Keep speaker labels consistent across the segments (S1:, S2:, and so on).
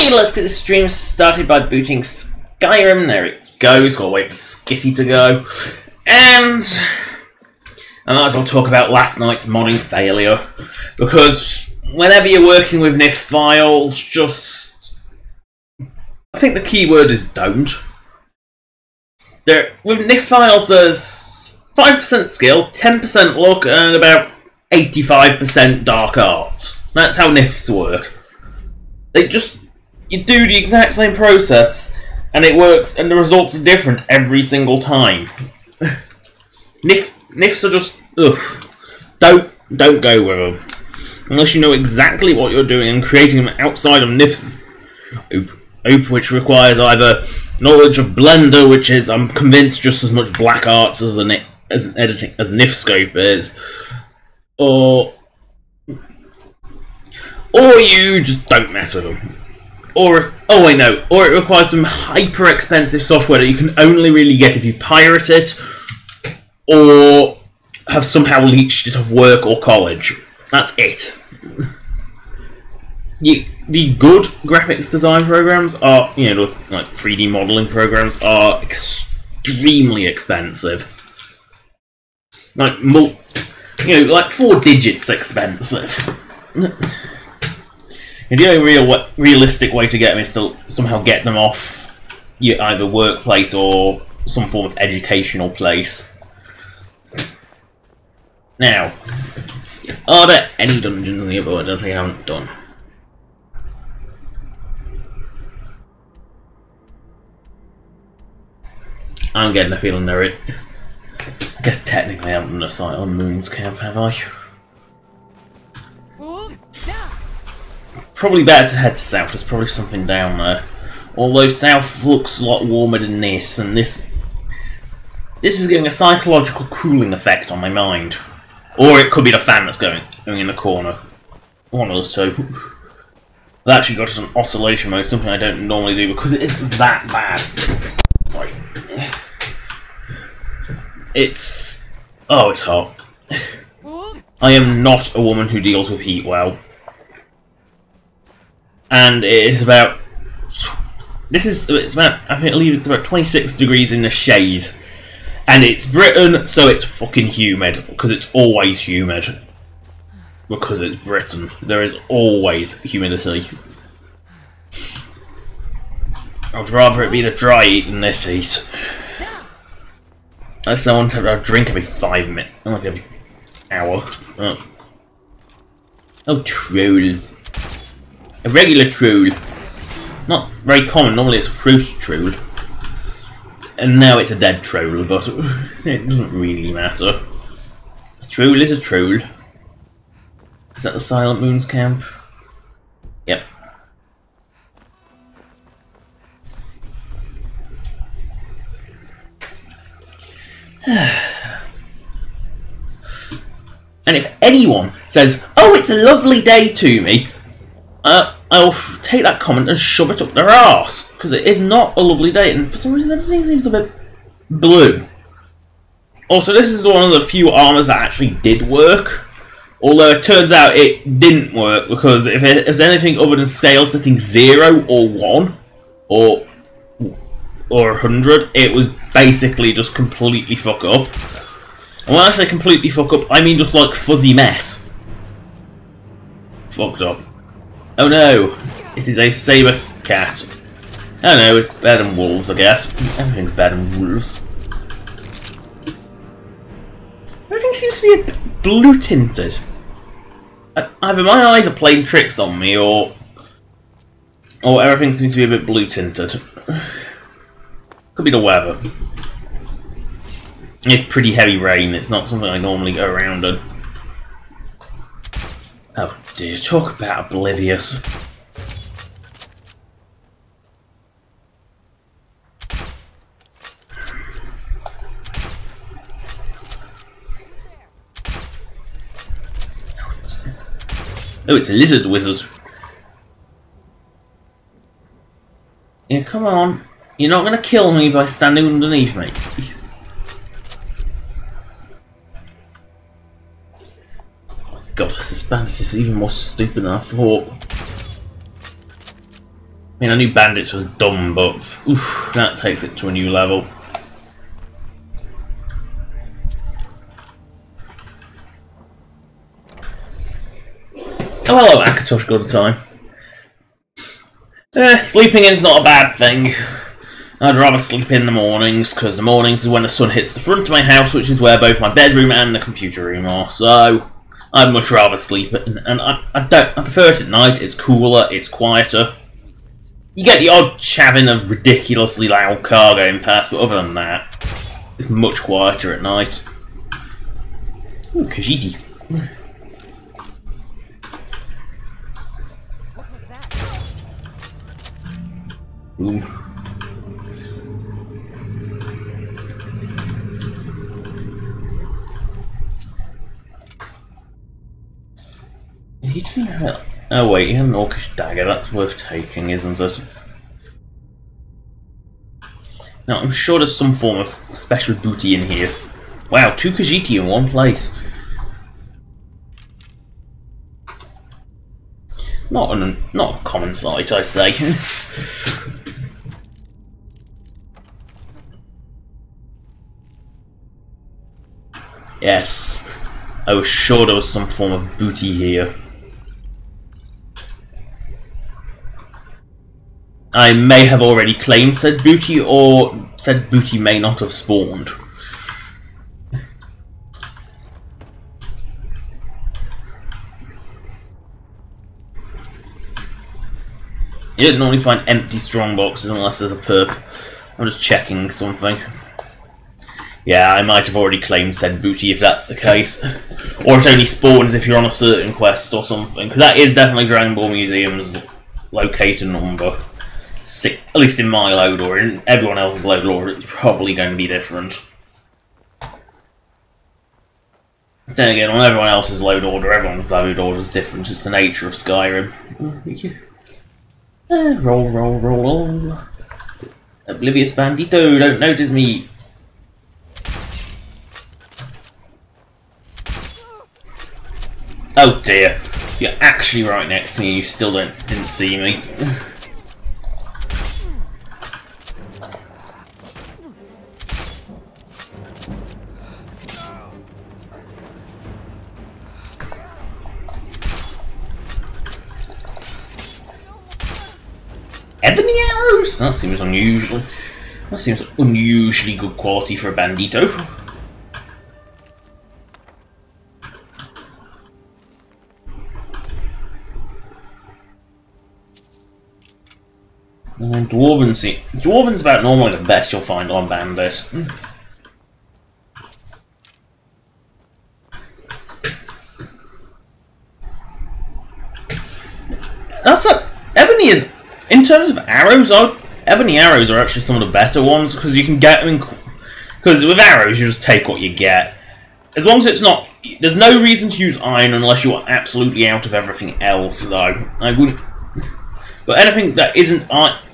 S1: Hey, let's get this stream started by booting Skyrim. There it goes. Gotta wait for Skissy to go. And I might as well talk about last night's modding failure. Because whenever you're working with NIF files, I think the key word is don't. With NIF files, there's 5% skill, 10% luck, and about 85% dark arts. That's how NIFs work. You do the exact same process, and it works, and the results are different every single time. NIFs are just, ugh. Don't go with them. Unless you know exactly what you're doing and creating them outside of NIFs. Which requires either knowledge of Blender, which is, I'm convinced, just as much black arts as editing as NIF scope is, or you just don't mess with them. Or it requires some hyper expensive software that you can only really get if you pirate it, or have somehow leached it off work or college. That's it. The good graphics design programs are, like 3D modeling programs are extremely expensive. Like 4 digits expensive. And the only realistic way to get them is to somehow get them off your either workplace or some form of educational place. Now, are there any dungeons in the other that I haven't done? I'm getting the feeling there it. I guess technically I haven't done a site on Moon's Camp, have I? Probably better to head south, there's probably something down there. Although south looks a lot warmer than this, and this is giving a psychological cooling effect on my mind. Or it could be the fan that's going in the corner. One of those two. I've actually got it on oscillation mode, something I don't normally do because it isn't that bad. Sorry. It's hot. I am not a woman who deals with heat well. And it is about... I believe it's about 26 degrees in the shade. And it's Britain, so it's fucking humid. Because it's always humid. Because it's Britain. There is always humidity. I'd rather it be the dry heat than this heat. I still want to drink every 5 minutes. Like every hour. Oh, trolls. A regular troll. Not very common, normally it's a fruit troll. And now it's a dead troll, but it doesn't really matter. A troll is a troll. Is that the Silent Moon's camp? Yep. And if anyone says, "Oh, it's a lovely day" to me, I'll take that comment and shove it up their arse, because it is not a lovely day, and for some reason everything seems a bit blue. Also, this is one of the few armors that actually did work, although it turns out it didn't work, because if it was anything other than scale setting 0 or 1, or 100, it was basically just completely fuck up. And when I say completely fuck up, I mean just like fuzzy mess. Fucked up. Oh no, it is a saber cat. I don't know, it's better than wolves, I guess. Everything's better than wolves. Everything seems to be a bit blue tinted. Either my eyes are playing tricks on me, or everything seems to be a bit blue tinted. Could be the weather. It's pretty heavy rain, it's not something I normally go around in. Oh dear, talk about oblivious. Oh, it's a lizard wizard. Yeah, come on. You're not going to kill me by standing underneath me. God, this bandit is even more stupid than I thought. mean, I knew bandits was dumb, but oof, that takes it to a new level. Oh, hello, Akatosh, got a time. Sleeping in's not a bad thing. I'd rather sleep in the mornings, because the mornings is when the sun hits the front of my house, which is where both my bedroom and the computer room are, so I'd much rather sleep it, and I prefer it at night. It's cooler, it's quieter. You get the odd chaving of ridiculously loud car going past, but other than that, it's much quieter at night. Ooh, Kajiti. Ooh. He didn't have... Oh wait, you have an orcish dagger, that's worth taking, isn't it? Now, I'm sure there's some form of special booty in here. Wow, 2 Khajiiti in one place. Not a common sight, I say. Yes, I was sure there was some form of booty here. I may have already claimed said booty, or said booty may not have spawned. You don't normally find empty strongboxes unless there's a perp. I'm just checking something. Yeah, I might have already claimed said booty if that's the case. Or it only spawns if you're on a certain quest or something. Because that is definitely Dragon Ball Museum's locator number. At least in my load order. In everyone else's load order, it's probably going to be different. Then again, on everyone else's load order, everyone's load order is different. It's the nature of Skyrim. Roll. Oblivious bandito, don't notice me. Oh dear, you're actually right next to me. You still didn't see me. Ebony arrows? That seems unusual. That seems unusually good quality for a bandito. And Dwarven's about normally the best you'll find on bandit. That's not... Ebony is... In terms of arrows, ebony arrows are actually some of the better ones, because you can get them... Because with arrows, you just take what you get. As long as it's not... There's no reason to use iron unless you are absolutely out of everything else, though. I wouldn't... But anything that isn't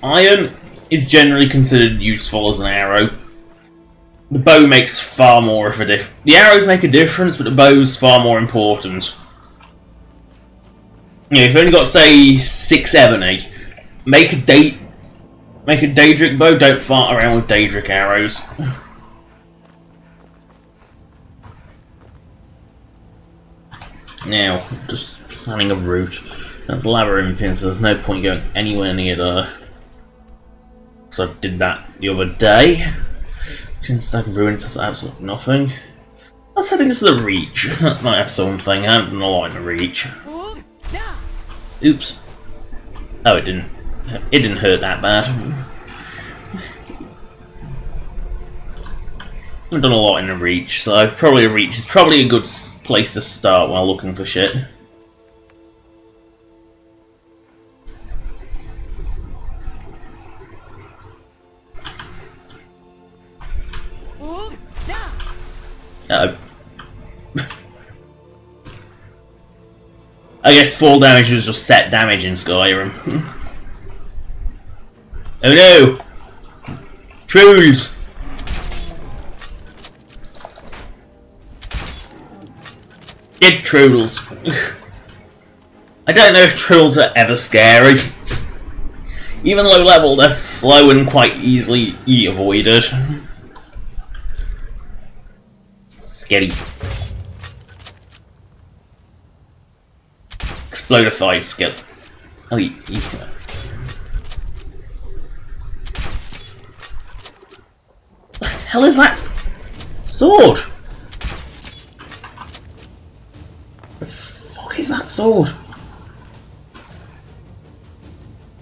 S1: iron is generally considered useful as an arrow. The bow makes far more of a difference. The arrows make a difference, but the bow's far more important. You know, if you've only got, say, 6 ebony... Make a Daedric bow, don't fart around with Daedric arrows. Now, just planning a route. That's labyrinthine, so there's no point going anywhere near there. So I did that the other day. Stack ruins, that's absolutely nothing. Let's heading to the Reach. That might have something. I haven't done a lot in the Reach. Oops. Oh, it didn't. It didn't hurt that bad. I've done a lot in the Reach, so probably a Reach is probably a good place to start while looking for shit. Uh-oh. I guess fall damage was just set damage in Skyrim. Oh no! Trolls! Dead trolls. I don't know if trolls are ever scary. Even low level, they're slow and quite easily avoided. Scary. Explodified skill. Oh, What the hell is that sword? The fuck is that sword?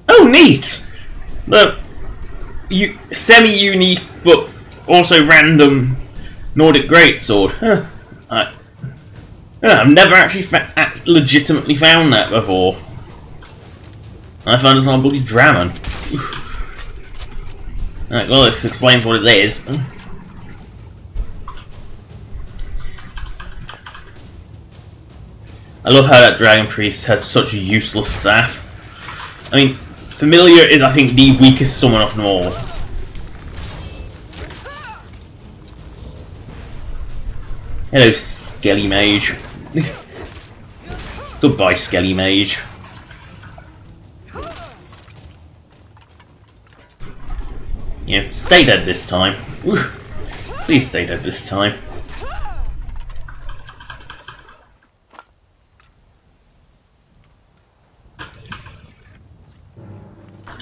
S1: Oh, neat! The semi-unique but also random Nordic greatsword. Huh. I've never actually legitimately found that before. I found it on a bloody Dramon. Alright, well, this explains what it is. I love how that Dragon Priest has such a useless staff. I mean, Familiar is, I think, the weakest summon of them all. Hello, Skelly Mage. Goodbye, Skelly Mage. Yeah, stay dead this time. Please stay dead this time.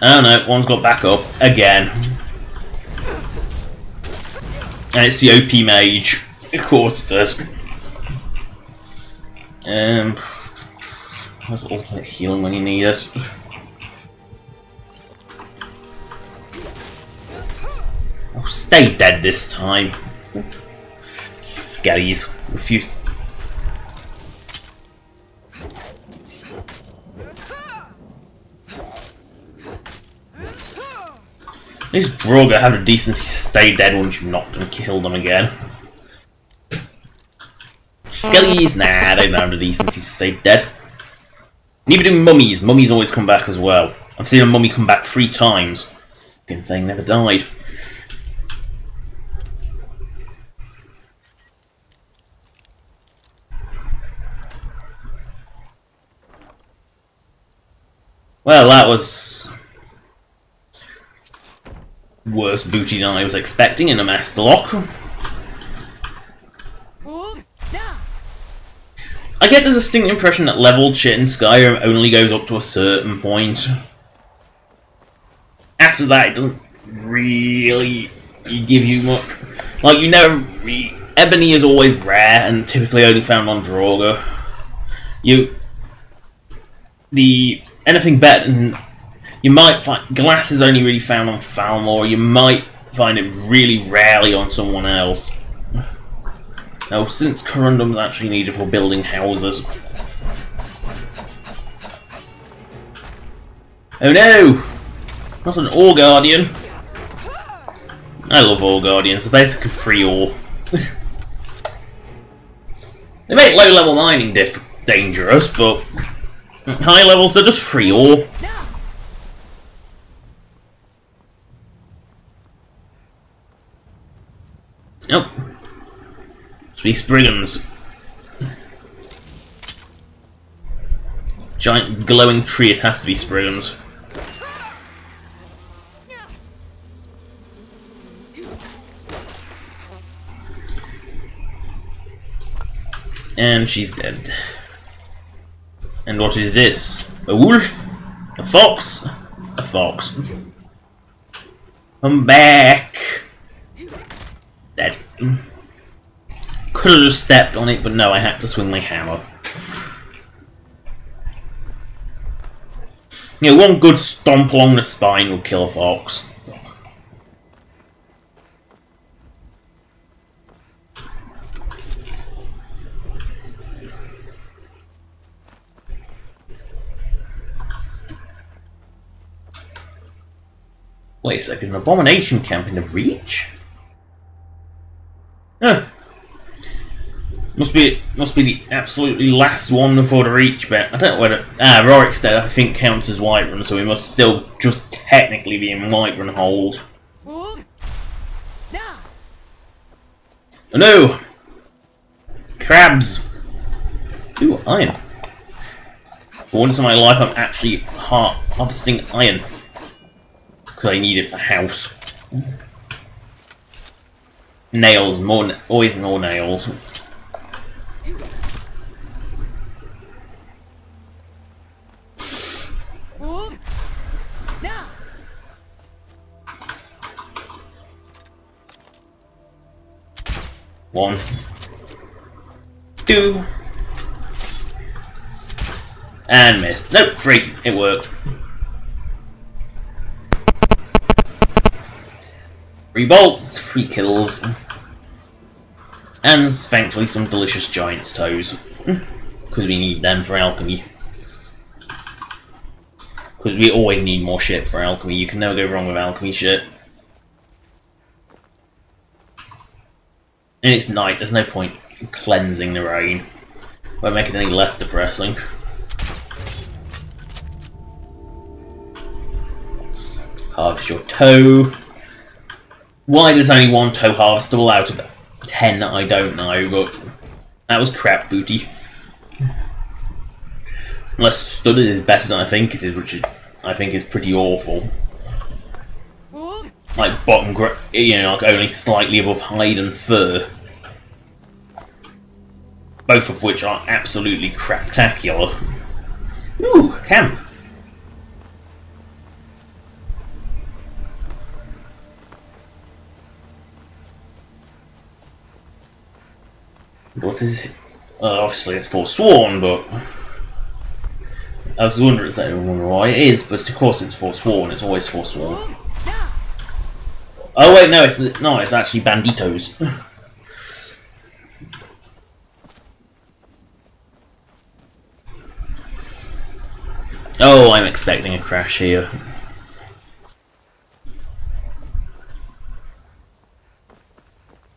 S1: Oh no, one's got back up again. And it's the OP Mage. Of course it does. That's ultimate healing when you need it. Oh, stay dead this time. Skellies. Refuse. These Droga have the decency to stay dead once you've knocked them and killed them again. Skellies, nah, they don't have the decency to stay dead. Neither do mummies. Mummies always come back as well. I've seen a mummy come back 3 times. Fucking thing never died. Well, that was worse booty than I was expecting in a Master Lock. I get the distinct impression that leveled shit in Skyrim only goes up to a certain point. After that, it doesn't really give you much. Like, you never. Ebony is always rare and typically only found on Droga. Anything better than. You might find. Glass is only really found on Falmor, you might find it really rarely on someone else. Now, since Corundum's actually needed for building houses. Oh no! Not an Ore Guardian! I love Ore Guardians, they're basically free ore. They make low level mining dangerous, but at high levels they're just free ore. Nope. Be Spriggans. Giant glowing tree, it has to be Spriggans. And she's dead. And what is this? A wolf? A fox? A fox. Come back! Dead. Could have just stepped on it, but no, I had to swing my hammer. You know, one good stomp along the spine will kill a fox. Wait a second, an abomination camp in the Reach? Huh. Must be the absolutely last one before the Reach bit. I don't know whether Rorikstead I think counts as Whiterun, so we must still just technically be in Whiterun hold. Oh no! Crabs! Ooh, iron. For once in my life I'm actually harvesting iron. because I need it for house. Nails, always more nails.
S2: Hold. Now.
S1: 1, 2, and miss. Nope, 3. It worked. 3 bolts, 3 kills, and thankfully some delicious giant's toes, because we need them for alchemy. Because we always need more shit for alchemy. You can never go wrong with alchemy shit. And it's night, there's no point in cleansing the rain. Won't make it any less depressing. Harvest your toe. Why there's only 1 toe harvestable out of 10, I don't know, but that was crap booty. Unless studded is better than I think it is, which I think is pretty awful. Like bottom, you know, like only slightly above hide and fur. Both of which are absolutely craptacular. Ooh, camp. What is it? Obviously it's Forsworn, but I was wondering why it is, but of course it's Forsworn. It's always Forsworn. Oh wait, no, it's actually Banditos. Oh, I'm expecting a crash here.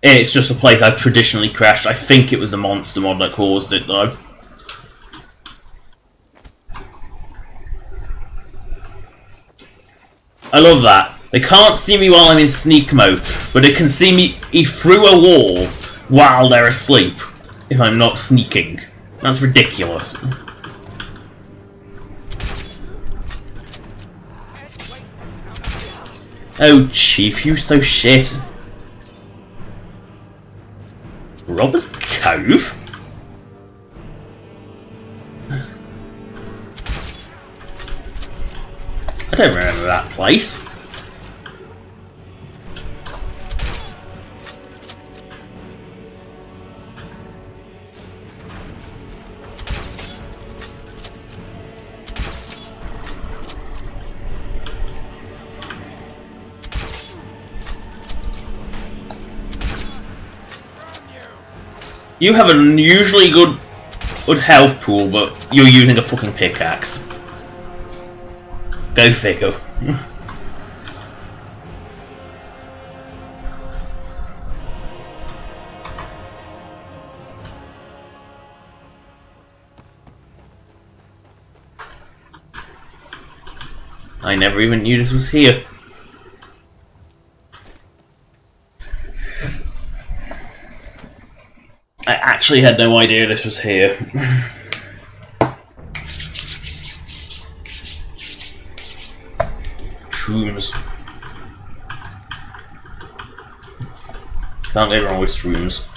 S1: It's just a place I've traditionally crashed. I think it was the monster mod that caused it, though. I love that. They can't see me while I'm in sneak mode, but they can see me through a wall while they're asleep, if I'm not sneaking. That's ridiculous. Oh, Chief, you so shit. Robber's Cove? I don't remember that place. You have an unusually good health pool, but you're using a fucking pickaxe. Go figure. I never even knew this was here. I actually had no idea this was here. Shrooms. Can't go wrong with shrooms.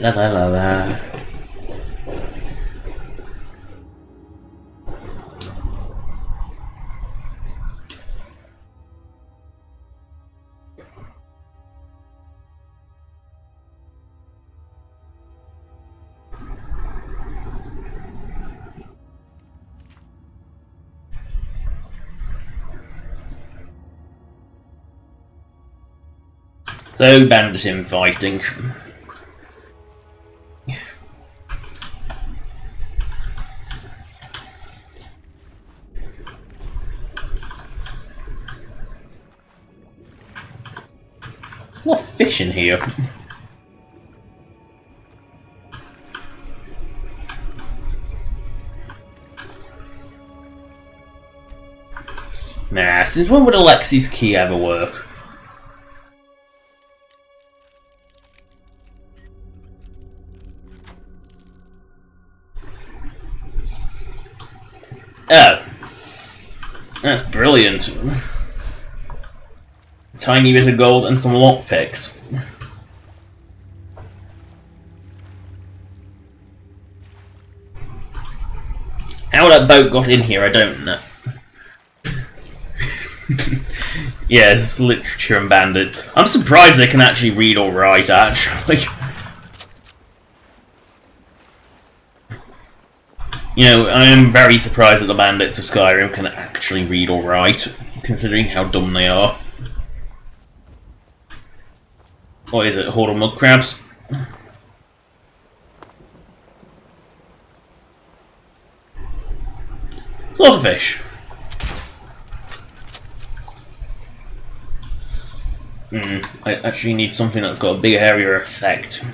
S1: La la la la. So, bandit infighting. There's a lot of fish in here. Nah, since when would Alexi's key ever work? Oh. That's brilliant. A tiny bit of gold and some lockpicks. How that boat got in here, I don't know. Yes, literature and bandits. I'm surprised they can actually read or write, actually. You know, I am very surprised that the bandits of Skyrim can actually read or write, considering how dumb they are. What is it, a horde of mud crabs? Slaughterfish. I actually need something that's got a big area effect.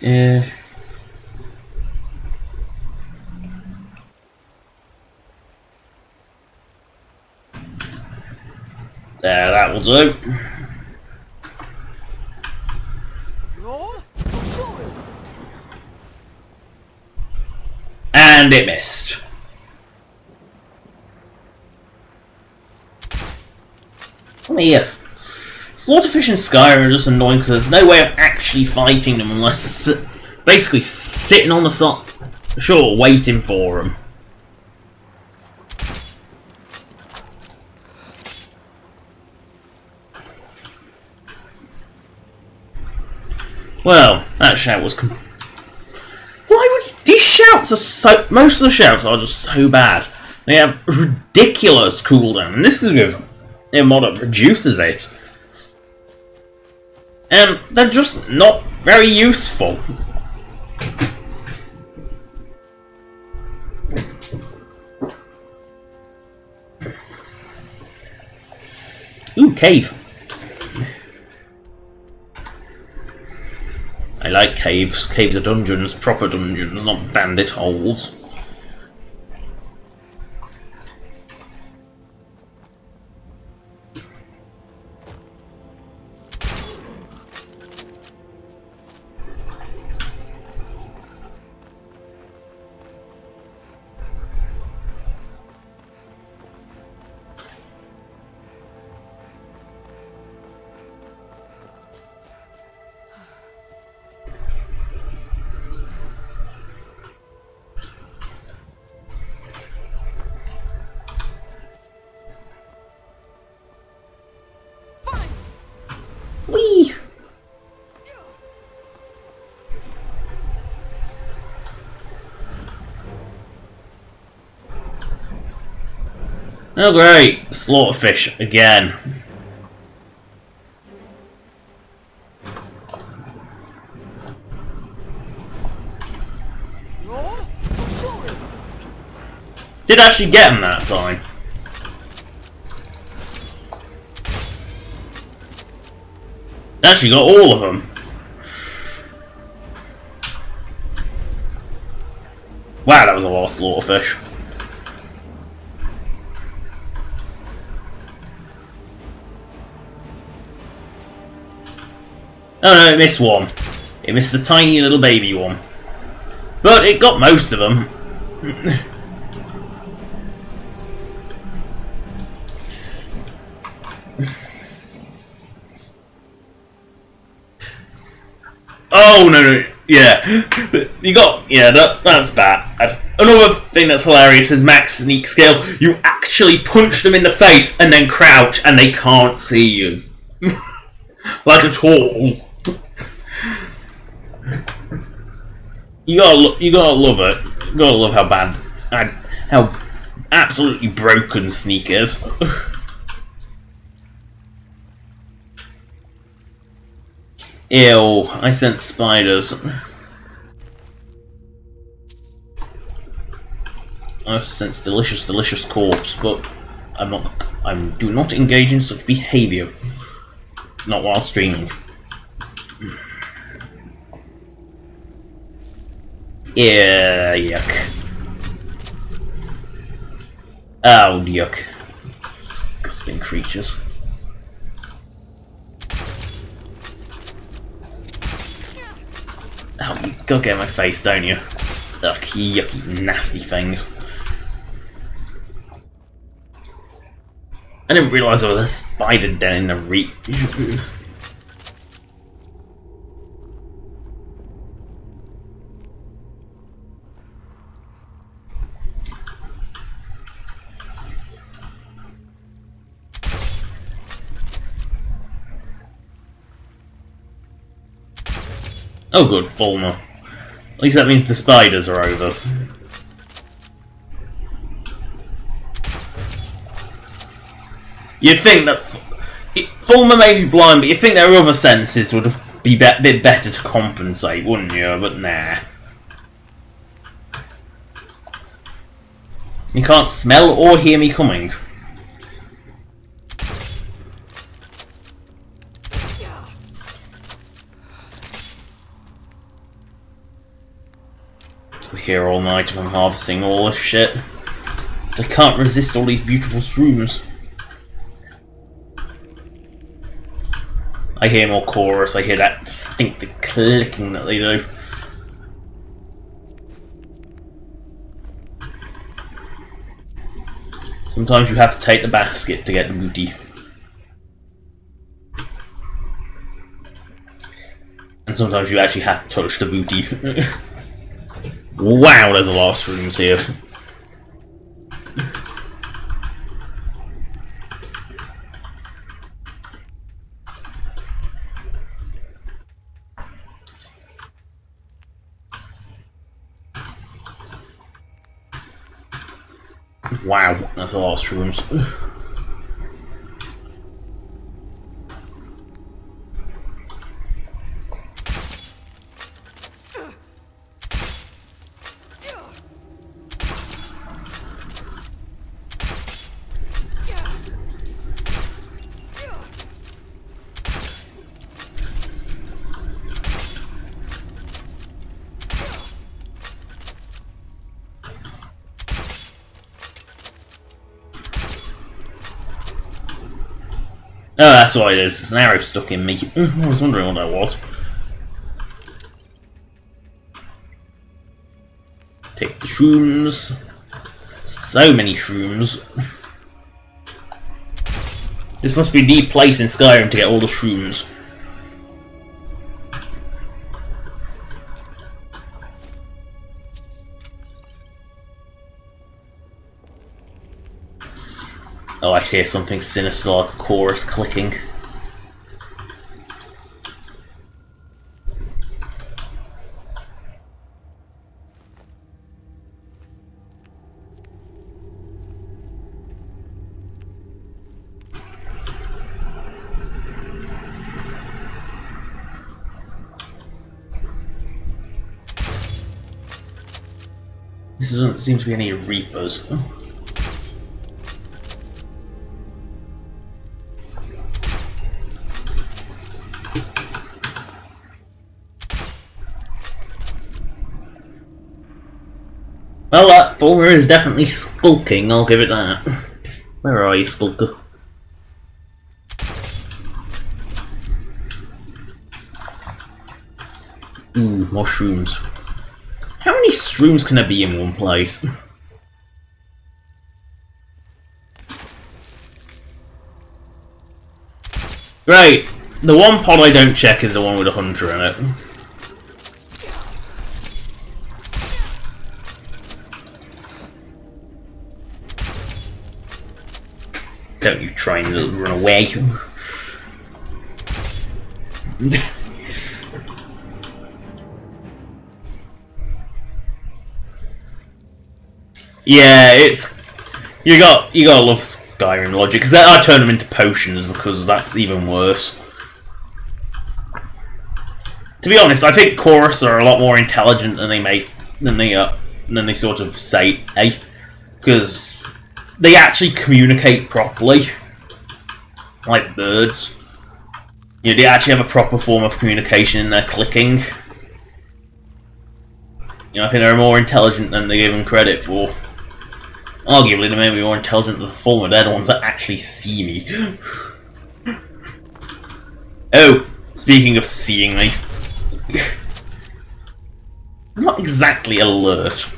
S1: Yeah. There, that will do.
S2: Roll. Shoot.
S1: And it missed. Come here. Slaughterfish in Skyrim are just annoying because there's no way of actually fighting them unless basically sitting on the shore waiting for them. Well, that shout was. Why would these shouts are so? Most of the shouts are just so bad. They have ridiculous cooldown, and this is with a mod that reduces it. And they're just not very useful. Ooh, cave. I like caves. Caves are dungeons, proper dungeons, not bandit holes. Whee! Oh great, slaughterfish again.
S2: Roll. Shoot.
S1: Did actually get him that time. Actually got all of them. Wow, that was a lot of slaughterfish. Oh no, it missed one. It missed a tiny little baby one. But it got most of them. Oh no, yeah, but you got, yeah, that's bad. Another thing that's hilarious is max sneak skill. You actually punch them in the face and then crouch, and they can't see you, like at all. You gotta love it. You gotta love how bad, how absolutely broken Sneak is. Ew, I sense spiders. I sense delicious, delicious corpse, but I do not engage in such behaviour. Not while streaming. Yeah, yuck. Oh, yuck. Disgusting creatures. gotta get in my face, don't you? Ugh, yucky, nasty things. I didn't realise there was a spider down in the reach. Oh good, Fulmer. At least that means the spiders are over. You'd think that Fulmer may be blind, but you'd think their other senses would be a bit better to compensate, wouldn't you? But nah. You can't smell or hear me coming. We're here all night and I'm harvesting all this shit. I can't resist all these beautiful shrooms. I hear more chorus, I hear that distinctive clicking that they do. Sometimes you have to take the basket to get the booty. And sometimes you actually have to touch the booty. Wow, there's a lot of shrooms here. Wow, that's a lot of shrooms. Oh, that's why it is. There's an arrow stuck in me. I was wondering what that was. Take the shrooms. So many shrooms. This must be the place in Skyrim to get all the shrooms. Oh, I hear something sinister like a chorus clicking. This doesn't seem to be any reapers. Well, that Fulmer is definitely skulking, I'll give it that. Where are you, Skulker? Ooh, mushrooms. How many shrooms can there be in one place? Great! The one pod I don't check is the one with a hunter in it. Don't you try and run away. Yeah, it's you gotta love Skyrim logic, because I turn them into potions because that's even worse. To be honest, I think Chorus are a lot more intelligent than they sort of say, because they actually communicate properly, like birds. You know, they actually have a proper form of communication in their clicking. You know, I think they're more intelligent than they give them credit for. Arguably, they may be more intelligent than the Fulmer. They're the ones that actually see me. Oh, speaking of seeing me. I'm not exactly alert.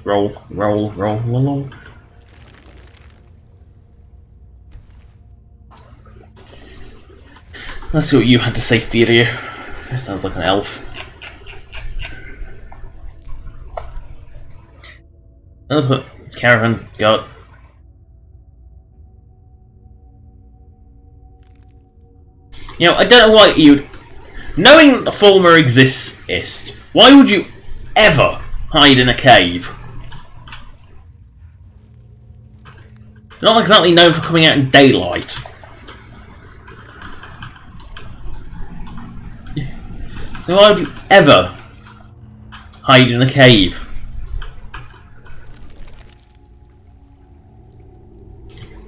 S1: Roll, roll, roll, roll. Let's see what you had to say, Theoria. Sounds like an elf. Oh, caravan, got. You know, I don't know why you'd. Knowing that the former exists, why would you ever hide in a cave? You're not exactly known for coming out in daylight. So why would you ever hide in a cave?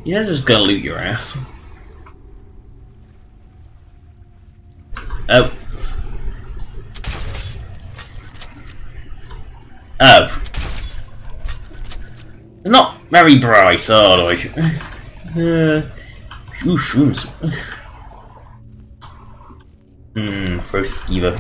S1: You're just gonna loot your ass. Oh. Oh. They're not very bright, are they? Ooh, shrooms. Throw skeever.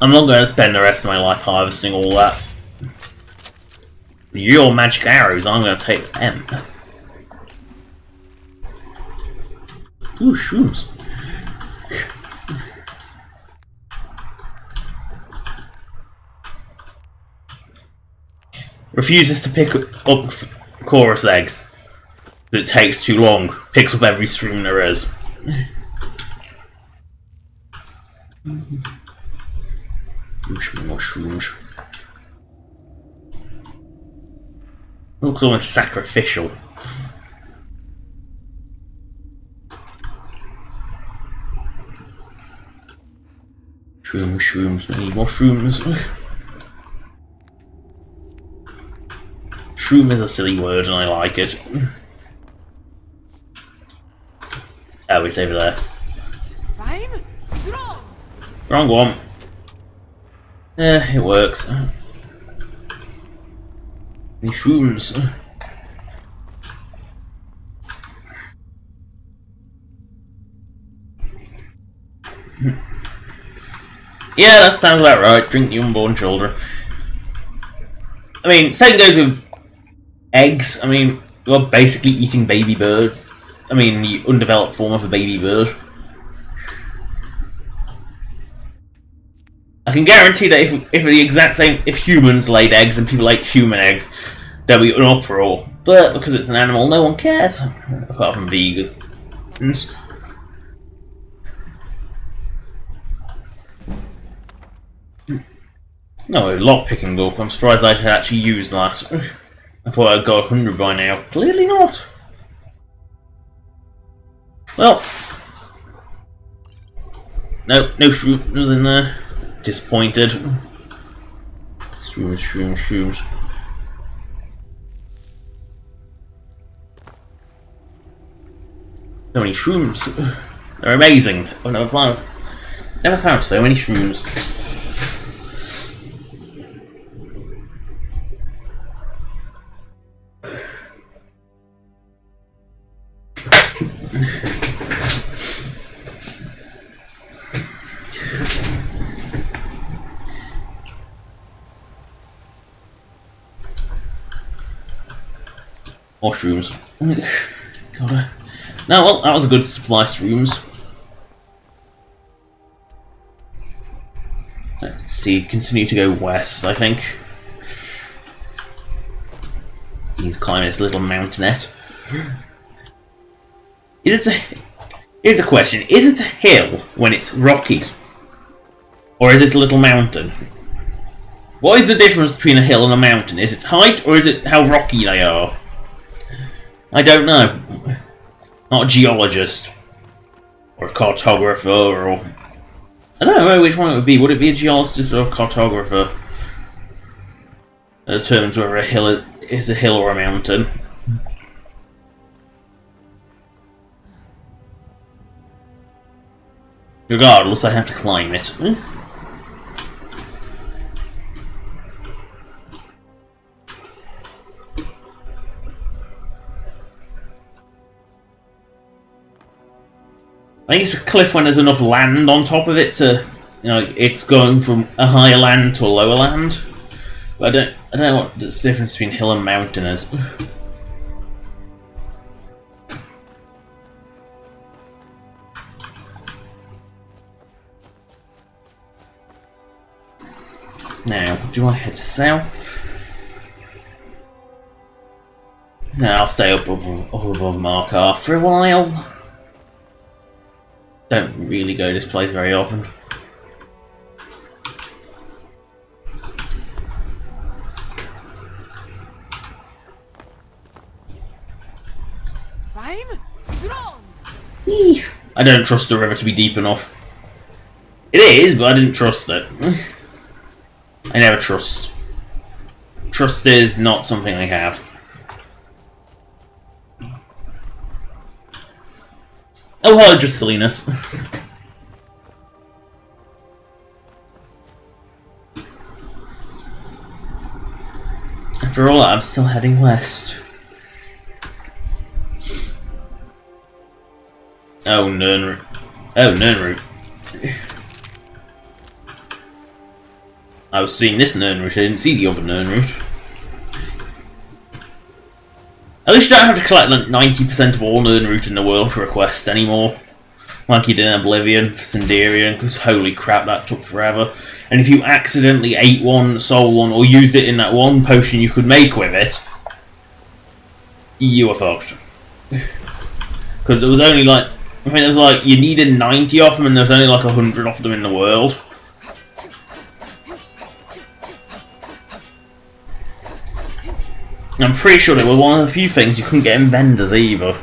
S1: I'm not going to spend the rest of my life harvesting all that. Your magic arrows, I'm going to take them. Ooh, shrooms. Refuses to pick up chorus eggs. It takes too long. Picks up every shroom there is. Mushrooms. Looks almost sacrificial. Shrooms, we need more shrooms. Shroom is a silly word and I like it. Oh, it's over there.
S2: Prime strong.
S1: Wrong one. Yeah, it works. Any shrooms? Yeah, that sounds about right. Drink the unborn children. I mean, same goes with eggs. I mean, you're basically eating baby bird. I mean, the undeveloped form of a baby bird. I can guarantee that if the exact same, if humans laid eggs and people ate human eggs, there'll be an uproar. But because it's an animal, no one cares, apart from vegans. No, lockpicking book. I'm surprised I could actually use that. I thought I'd got 100 by now. Clearly not. Well, no shrooms in there. Disappointed. Shrooms. So many shrooms. They're amazing. I've never found so many shrooms. More shrooms. God. No, well, that was a good supply of shrooms. Let's see, continue to go west, I think. He's climbing this little mountainette. Here's a question. Is it a hill when it's rocky? Or is it a little mountain? What is the difference between a hill and a mountain? Is it height or is it how rocky they are? I don't know. Not a geologist. Or a cartographer or... I don't know which one it would be. Would it be a geologist or a cartographer? That determines whether a hill is a hill or a mountain. Regardless, I have to climb it. I think it's a cliff when there's enough land on top of it to, you know, it's going from a higher land to a lower land. But I don't know what the difference between hill and mountain is. Now, do I head south? No, I'll stay up above Markar for a while. Don't really go to this place very often. I don't trust the river to be deep enough. It is, but I didn't trust it. I never trust. Trust is not something I have. Oh, hello, just silliness. After all, I'm still heading west. Oh, Nernroot. Oh, Nernroot. I was seeing this Nernroot, I didn't see the other Nernroot. At least you don't have to collect like 90% of all Nernroot in the world to request anymore. Like you did in Oblivion for Sinderian, because holy crap, that took forever. And if you accidentally ate one, sold one, or used it in that one potion you could make with it, you were fucked. Because it was only like, I think it was like, you needed 90 of them and there's only like 100 of them in the world. I'm pretty sure they were one of the few things you couldn't get in vendors either.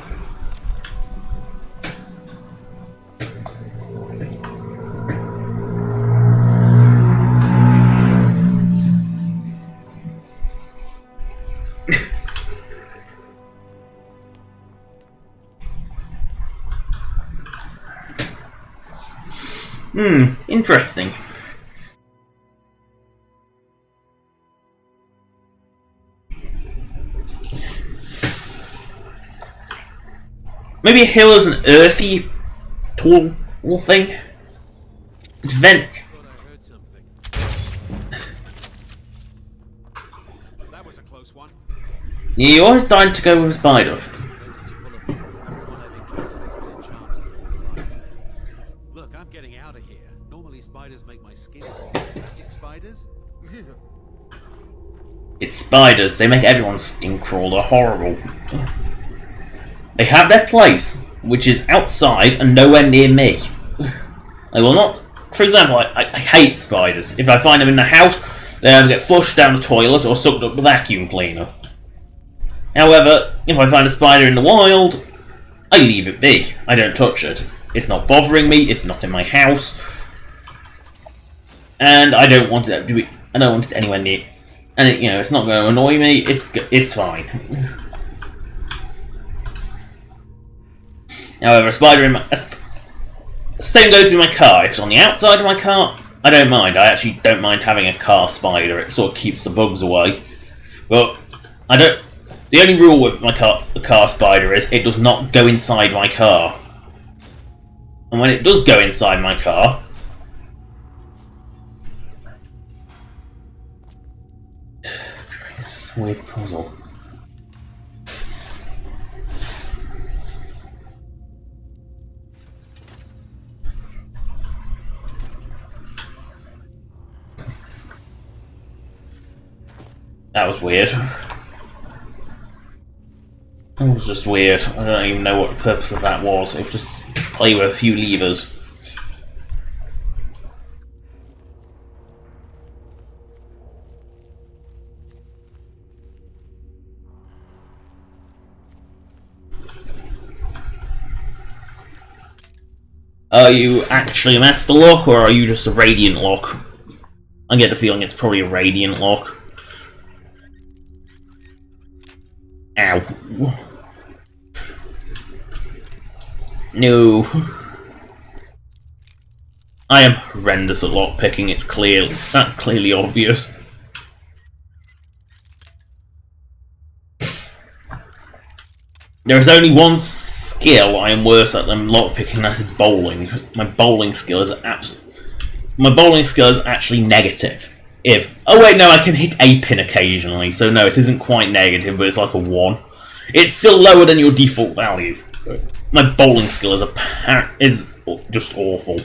S1: Interesting. Maybe a hill is an earthy, tall thing. It's vent.
S3: That was a close one.
S1: Yeah, you always died to go with a spider.
S3: Look, I'm getting out of here. Normally spiders make my skin. Magic spiders?
S1: It's spiders. They make everyone's skin crawl. They're horrible. They have their place, which is outside and nowhere near me. I will not... For example, I hate spiders. If I find them in the house, they either get flushed down the toilet or sucked up the vacuum cleaner. However, if I find a spider in the wild, I leave it be. I don't touch it. It's not bothering me, it's not in my house. And I don't want it to be... I don't want it anywhere near... And, you know, it's not going to annoy me, it's fine. However, a spider in my... Same goes with my car. If it's on the outside of my car, I don't mind. I actually don't mind having a car spider. It sort of keeps the bugs away. But I don't... The only rule with my car spider is it does not go inside my car. And when it does go inside my car... It's a weird puzzle. That was weird. That was just weird. I don't even know what the purpose of that was. It was just play with a few levers. Are you actually a Master Lock, or are you just a Radiant Lock? I get the feeling it's probably a Radiant Lock. Ow. No. I am horrendous at lockpicking. That's clearly obvious. There is only one skill I am worse at than lockpicking, that's bowling. My bowling skill is actually negative. Oh wait, no, I can hit a pin occasionally, so no, it isn't quite negative, but it's like a 1. It's still lower than your default value. My bowling skill is just awful.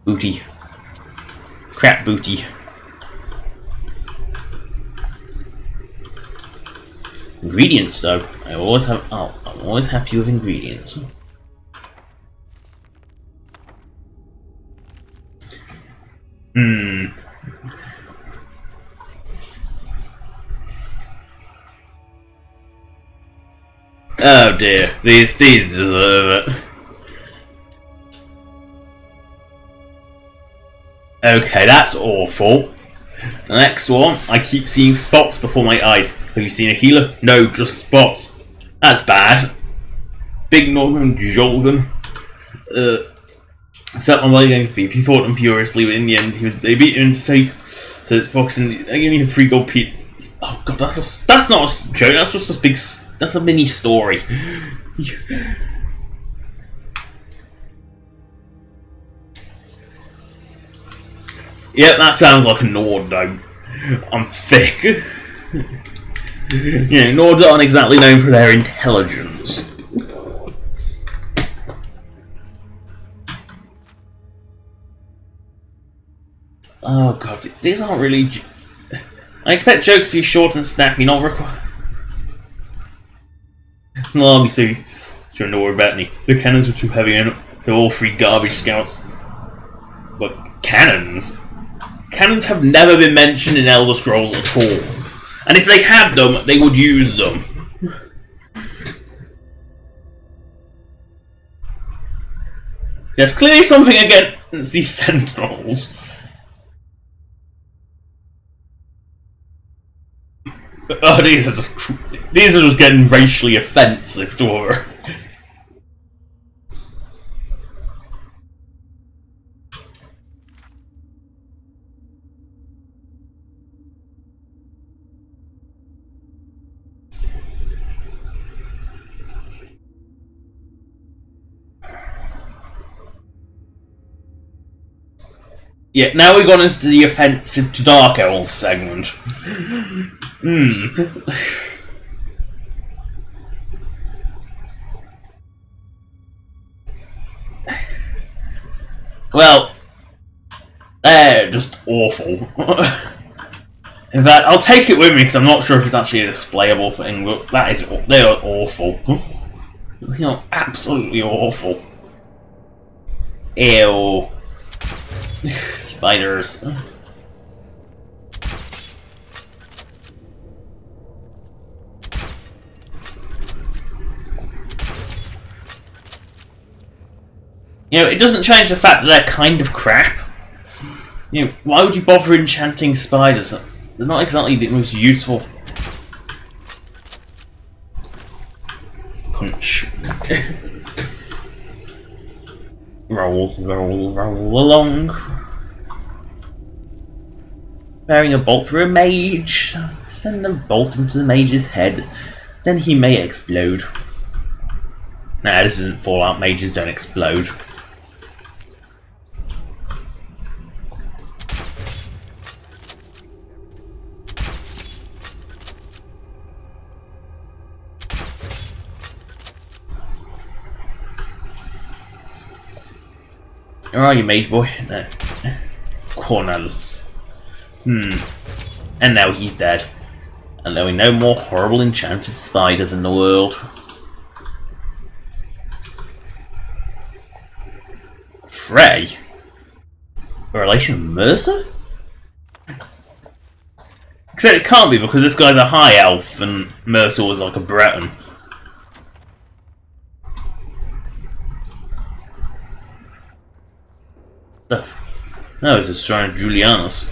S1: Booty. Crap booty. Ingredients, though. I'm always happy with ingredients. Oh dear, these deserve it. Okay, that's awful. The next one, I keep seeing spots before my eyes. Have you seen a healer? No, just spots. That's bad. Big Northern Jolgan. Set on my gang feet. He fought them furiously, but in the end, they beat him to take. So it's boxing. I only have 3 gold pieces. Oh god, that's not a joke. That's just a big. That's a mini story. Yep, that sounds like a Nord, though. I'm thick. You know, Nords aren't exactly known for their intelligence. Oh god, these aren't really... I expect jokes to be short and snappy, not required. No, let me see. Don't worry about me. The cannons were too heavy and so all 3 garbage scouts. But cannons? Cannons have never been mentioned in Elder Scrolls at all. And if they had them, they would use them. There's clearly something against these sentinels. Oh, these are just getting racially offensive to her. Yeah, now we've gone into the offensive to Dark Elves segment. Well, they're just awful. In fact, I'll take it with me because I'm not sure if it's actually a displayable thing, but they are awful. They are absolutely awful. Ew. Spiders. You know, it doesn't change the fact that they're kind of crap. You know, why would you bother enchanting spiders? They're not exactly the most useful. Punch. Roll along. Firing a bolt through a mage. Send a bolt into the mage's head. Then he may explode. Nah, this isn't Fallout. Mages don't explode. Where are you, mage boy? No. Cornelius. And now he's dead. And there are no more horrible enchanted spiders in the world. Frey? A relation of Mercer? Except it can't be because this guy's a high elf and Mercer was like a Breton. No, it's a shrine of Julianus.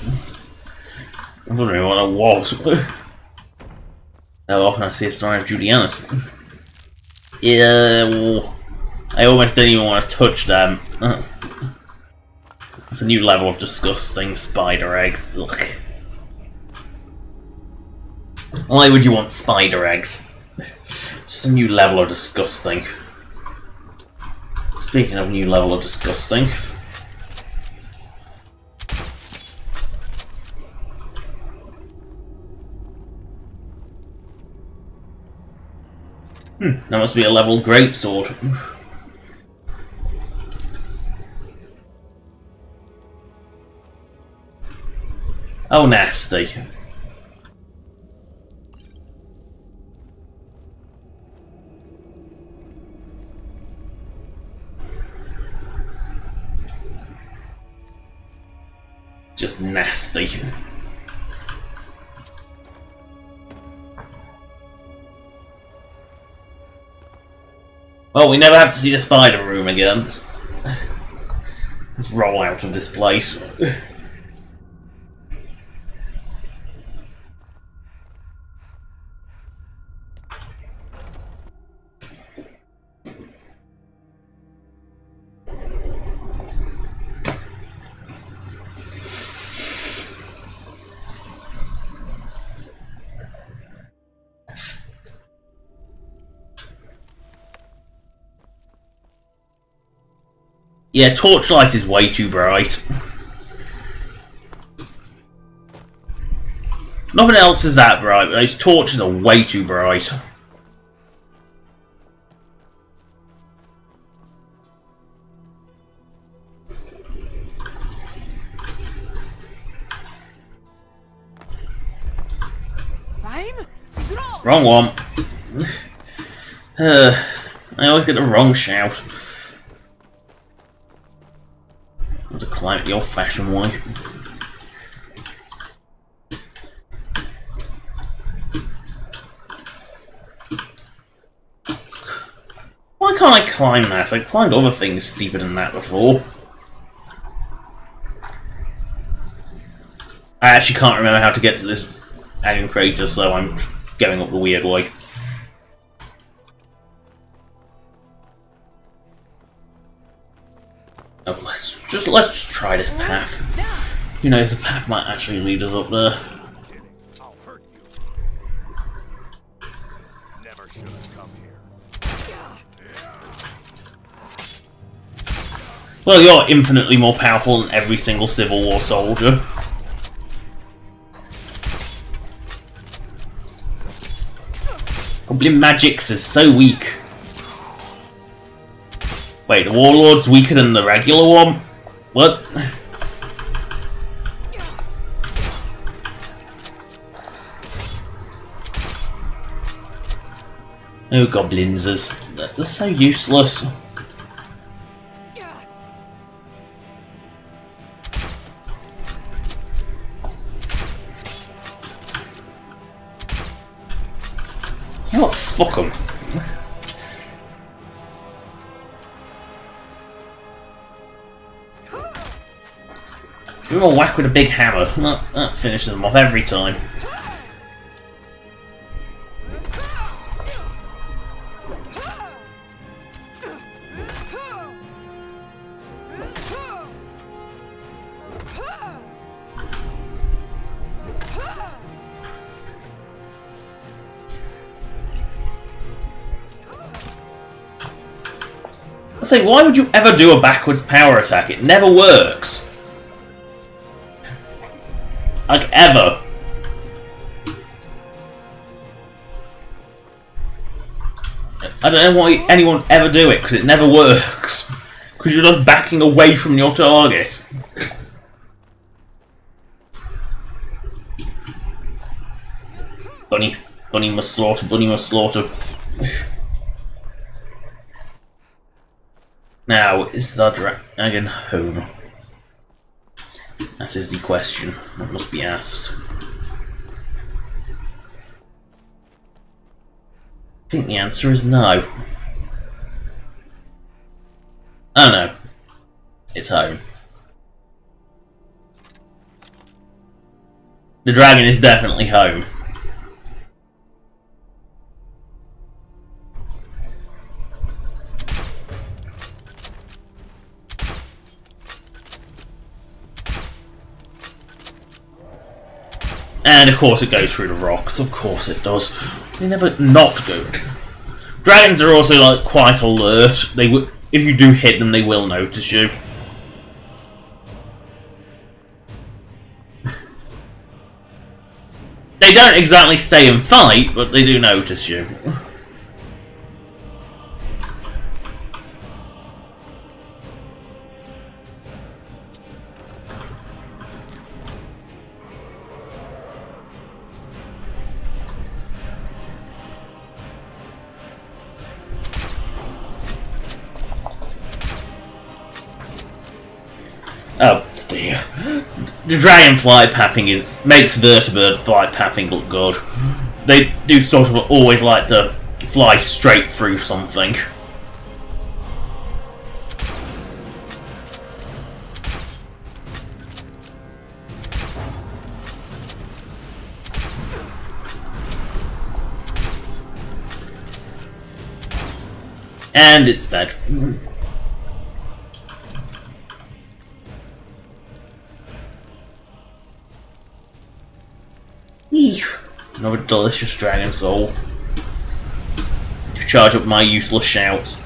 S1: I was wondering what it was. How often I see a sign of Julianus. Yeah, I almost don't even want to touch them. That's a new level of disgusting spider eggs. Ugh. Why would you want spider eggs? It's just a new level of disgusting. Speaking of new level of disgusting. That must be a level greatsword. Oh, nasty. Just nasty. Well, we never have to see the spider room again. Let's roll out of this place. Yeah, torchlight is way too bright. Nothing else is that bright, but those torches are way too bright. Wrong one. I always get the wrong shout. I have to climb it the old-fashioned way. Why can't I climb that? I climbed other things steeper than that before. I actually can't remember how to get to this alien crater, so I'm going up the weird way. Oh, let's try this path. Who knows, the path might actually lead us up there.
S4: I'll hurt you. Never should have come here.
S1: Well, you're infinitely more powerful than every single Civil War soldier. Goblin Magix is so weak. Wait, the Warlord's weaker than the regular one? What? Oh, goblins, they're so useless. You know what? Fuck them. Give them a whack with a big hammer. That finishes them off every time. I say, why would you ever do a backwards power attack? It never works. Like, ever. I don't know why anyone would ever do it, because it never works. Because you're just backing away from your target. Bunny. Bunny must slaughter. Bunny must slaughter. Now, is our dragon home? That is the question that must be asked. I think the answer is no. Oh no. It's home. The dragon is definitely home. And of course it goes through the rocks, of course it does. They never not go. Dragons are also like quite alert. If you do hit them, they will notice you. They don't exactly stay and fight, but they do notice you. Oh dear. The dragon flight pathing makes vertebrate flight pathing look good. They do sort of always like to fly straight through something. And it's dead. Another delicious dragon soul to charge up my useless shouts.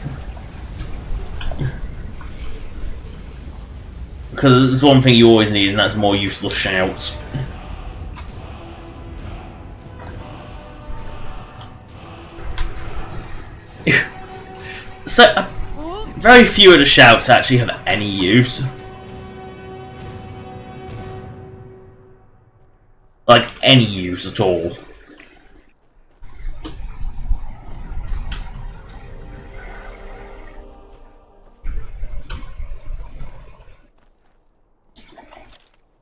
S1: Because there's one thing you always need, and that's more useless shouts. So, very few of the shouts actually have any use. Like, any use at all.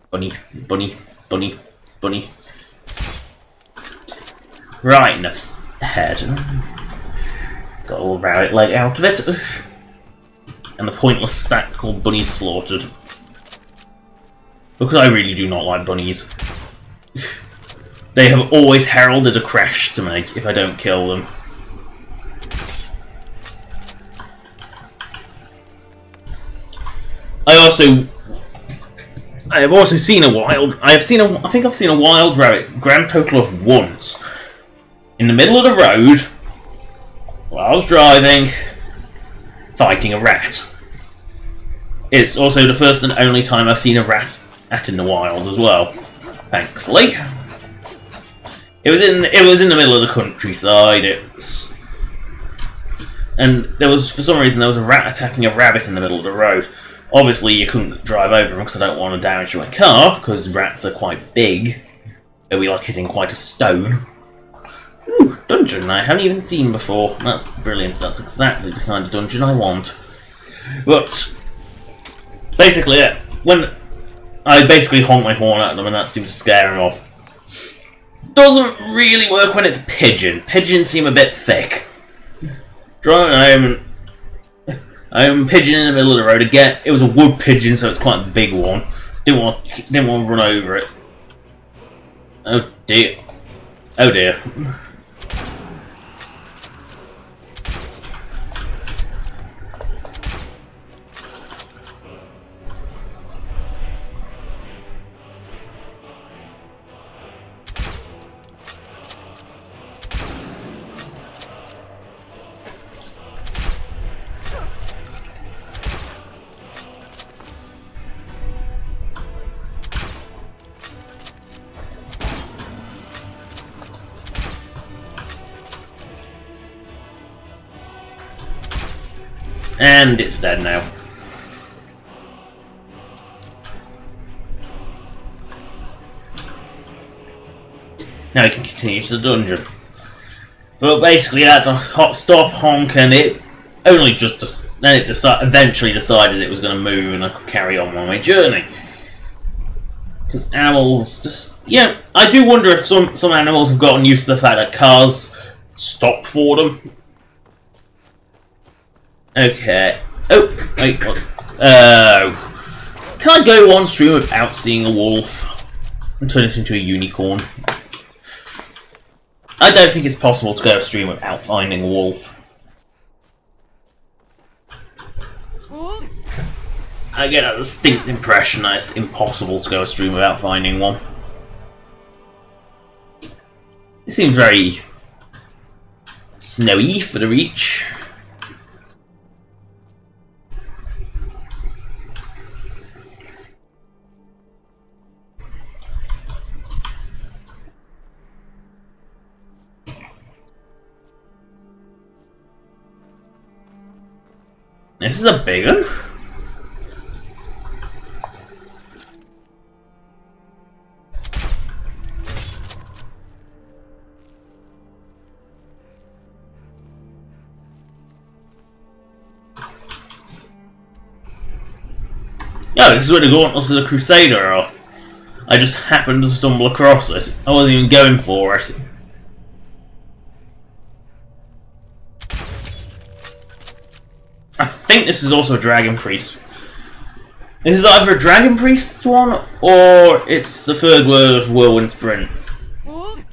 S1: Bunny, bunny, bunny, bunny. Right in the head. Got a little rabbit leg out of it. And the pointless stack called Bunnies Slaughtered. Because I really do not like bunnies. They have always heralded a crash to me if I don't kill them. I have also seen a wild. I think I've seen a wild rabbit, grand total of once, in the middle of the road while I was driving, fighting a rat. It's also the first and only time I've seen a rat in the wild as well. Thankfully, it was in the middle of the countryside. And there was, for some reason, there was a rat attacking a rabbit in the middle of the road. Obviously, you couldn't drive over them because I don't want to damage my car, because rats are quite big. They'll be like hitting quite a stone. Ooh, dungeon I haven't even seen before. That's brilliant. That's exactly the kind of dungeon I want. But basically, when I basically honk my horn at them, and that seems to scare them off. Doesn't really work when it's pigeon. Pigeons seem a bit thick. Driving home, I'm pigeon in the middle of the road again. It was a wood pigeon, so it's quite a big one. Didn't want to run over it. Oh dear. Oh dear. And it's dead now. Now we can continue to the dungeon. But basically I had to stop, honk, and it only just... Then it eventually decided it was going to move and I could carry on my journey. Because animals just... Yeah, I do wonder if some animals have gotten used to the fact that cars stop for them. Okay. Oh, wait, what's... Can I go one stream without seeing a wolf and turn it into a unicorn? I don't think it's possible to go a stream without finding a wolf. I get a distinct impression that it's impossible to go a stream without finding one. It seems very snowy for the reach. This is a big one. Yeah, this is where the Gauntlets of the Crusader are. I just happened to stumble across it. I wasn't even going for it. I think this is also a Dragon Priest. This is either a Dragon Priest one, or it's the third word of Whirlwind Sprint.
S2: Hold.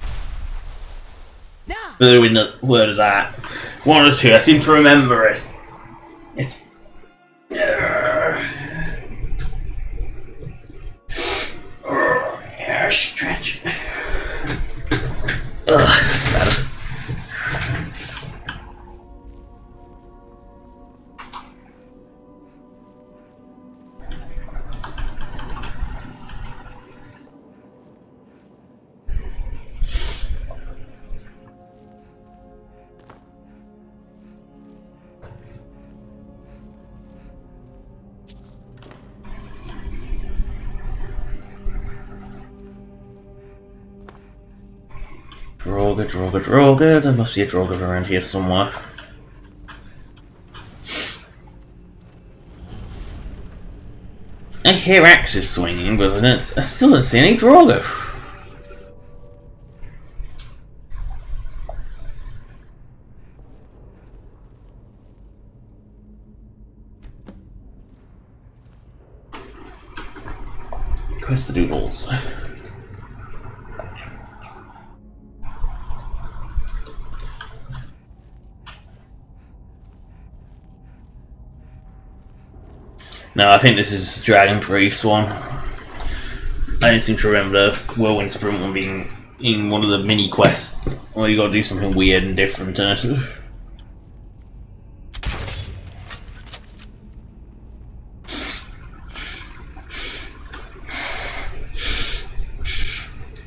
S2: Now.
S1: Third word of that. One or two, I seem to remember it. It's... yeah, stretch. Ugh, that's better. Droga. There must be a Droga around here somewhere. I hear axes swinging, but I still don't see any Droga. Questadoodles. No, I think this is Dragon Priest one. I didn't seem to remember the Whirlwind Sprint one being in one of the mini quests where you gotta do something weird and different in it.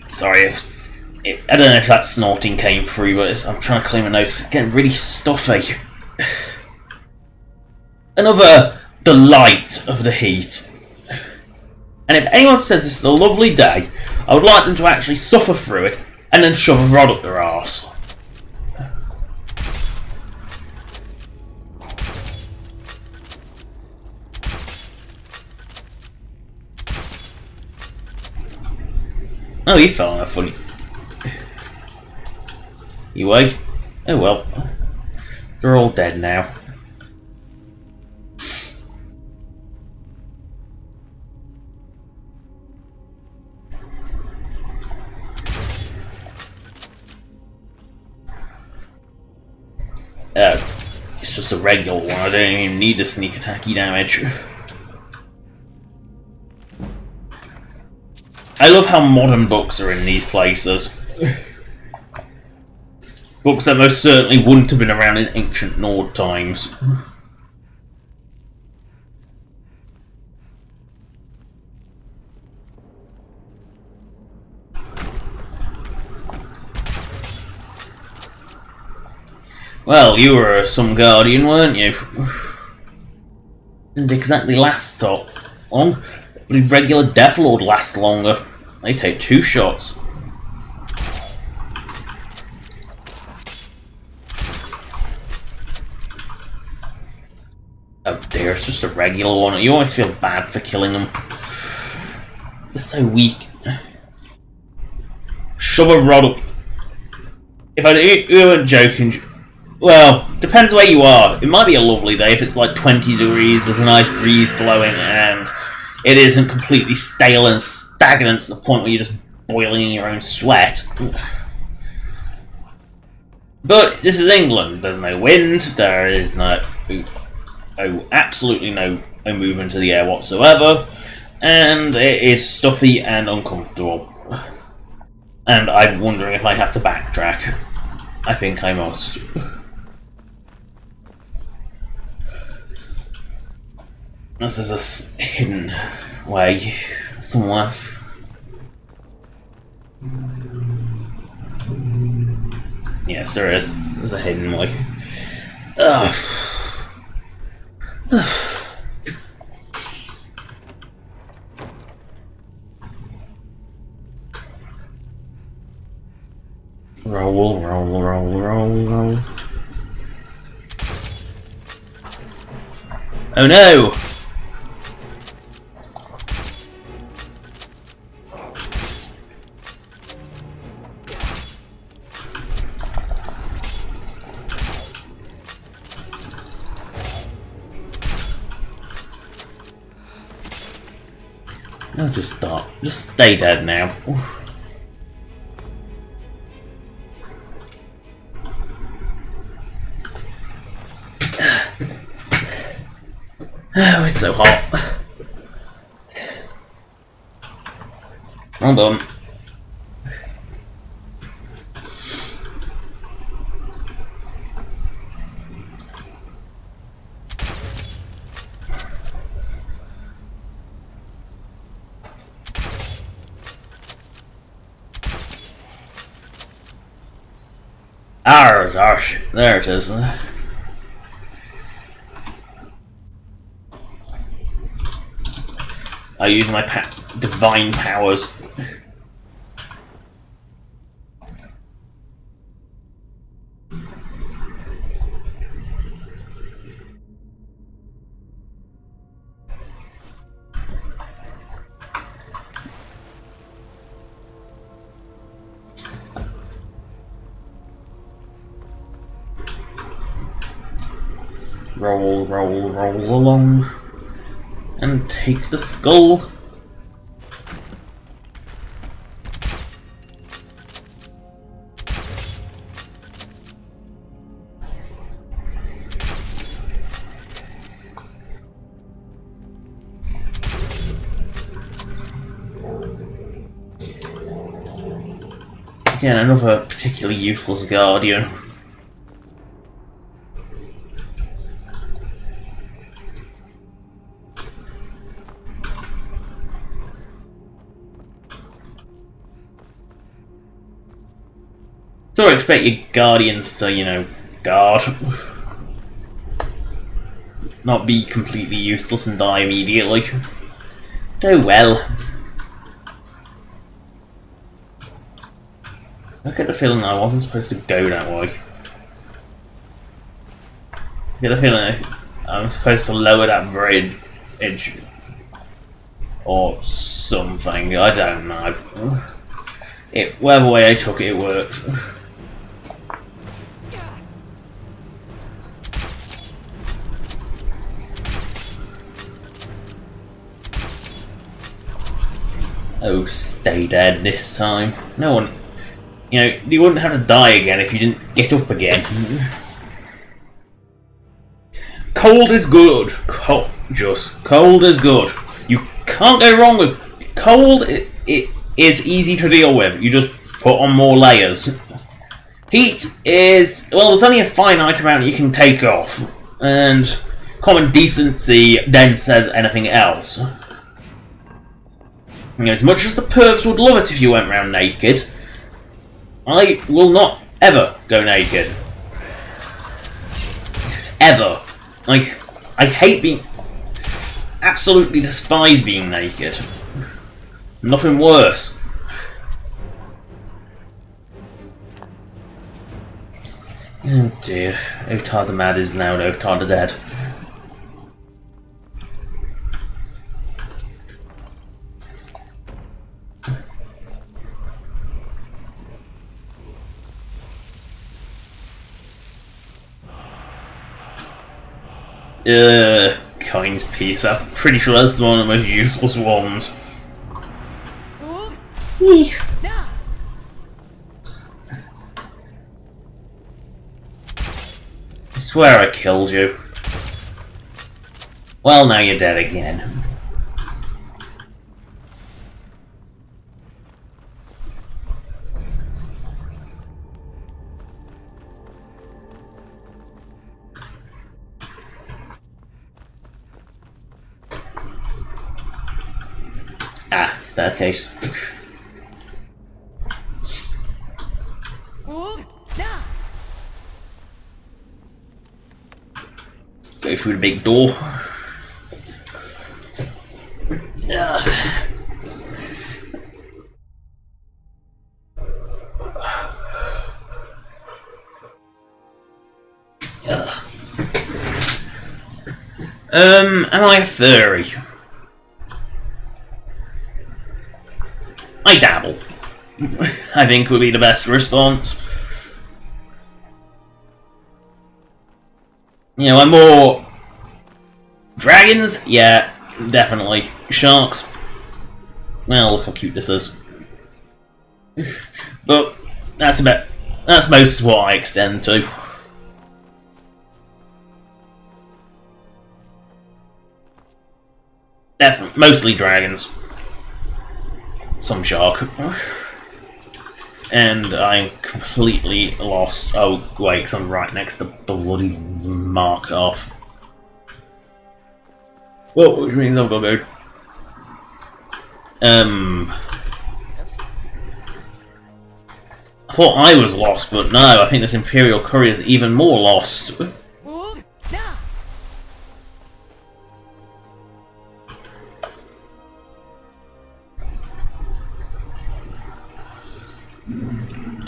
S1: Sorry, I don't know if that snorting came through, but I'm trying to clean my nose. It's getting really stuffy. Another delight of the heat. And if anyone says this is a lovely day, I would like them to actually suffer through it and then shove a rod up their arse. Oh, he fell on a funny. You wait. Oh well. They're all dead now. It's just a regular one. I don't even need the sneak attacky damage. I love how modern books are in these places. Books that most certainly wouldn't have been around in ancient Nord times. Well, you were some guardian, weren't you? Didn't exactly last so long, but a regular Deathlord lasts longer. They take 2 shots. Oh dear, it's just a regular one. You always feel bad for killing them. They're so weak. Shove a rod up. If you weren't joking. Well, depends where you are. It might be a lovely day if it's like 20 degrees, there's a nice breeze blowing, and it isn't completely stale and stagnant to the point where you're just boiling in your own sweat. But this is England. There's no wind, there is absolutely no movement to the air whatsoever, and it is stuffy and uncomfortable. And I'm wondering if I have to backtrack. I think I must. This is a hidden way somewhere. Yes, there is. There's a hidden way. Ugh. Roll, roll, roll, roll, roll. Oh no! No, just stop. Just stay dead now. Oh, it's so hot. Hold on. Gosh, there it is. I use my divine powers. Roll, roll, roll along. And take the skull. Again, another particularly useless guardian. So I expect your guardians to, you know, guard. Not be completely useless and die immediately. Oh well. I get the feeling I wasn't supposed to go that way. I get the feeling I'm supposed to lower that bridge. Or something, I don't know. Whatever way I took it, it worked. Oh, stay dead this time. No one... You know, you wouldn't have to die again if you didn't get up again. Cold is good. Cold is good. You can't go wrong with... Cold, it is easy to deal with. You just put on more layers. Heat is... Well, there's only a finite amount you can take off. And common decency then says anything else. You know, as much as the pervs would love it if you went around naked, I will not ever go naked. Ever. I hate being... Absolutely despise being naked. Nothing worse. Oh dear. Otard the Mad is now Otard the Dead. Kind piece. I'm pretty sure that's one of the most useless ones.
S2: Hold.
S1: Eek.
S2: Now.
S1: I swear I killed you. Well, now you're dead again. Ah, staircase.
S2: Hold. Da.
S1: Go through the big door. Am I a furry? I dabble. I think would be the best response. You know, I'm more... Dragons? Yeah, definitely. Sharks? Well, look how cute this is. But that's most of what I extend to. Definitely, mostly dragons. Some shark. And I'm completely lost. Oh, wait, 'cause I'm right next to bloody Markov. Well, which means I've got to go. I thought I was lost, but no, I think this Imperial Courier is even more lost.
S2: Hold. Da.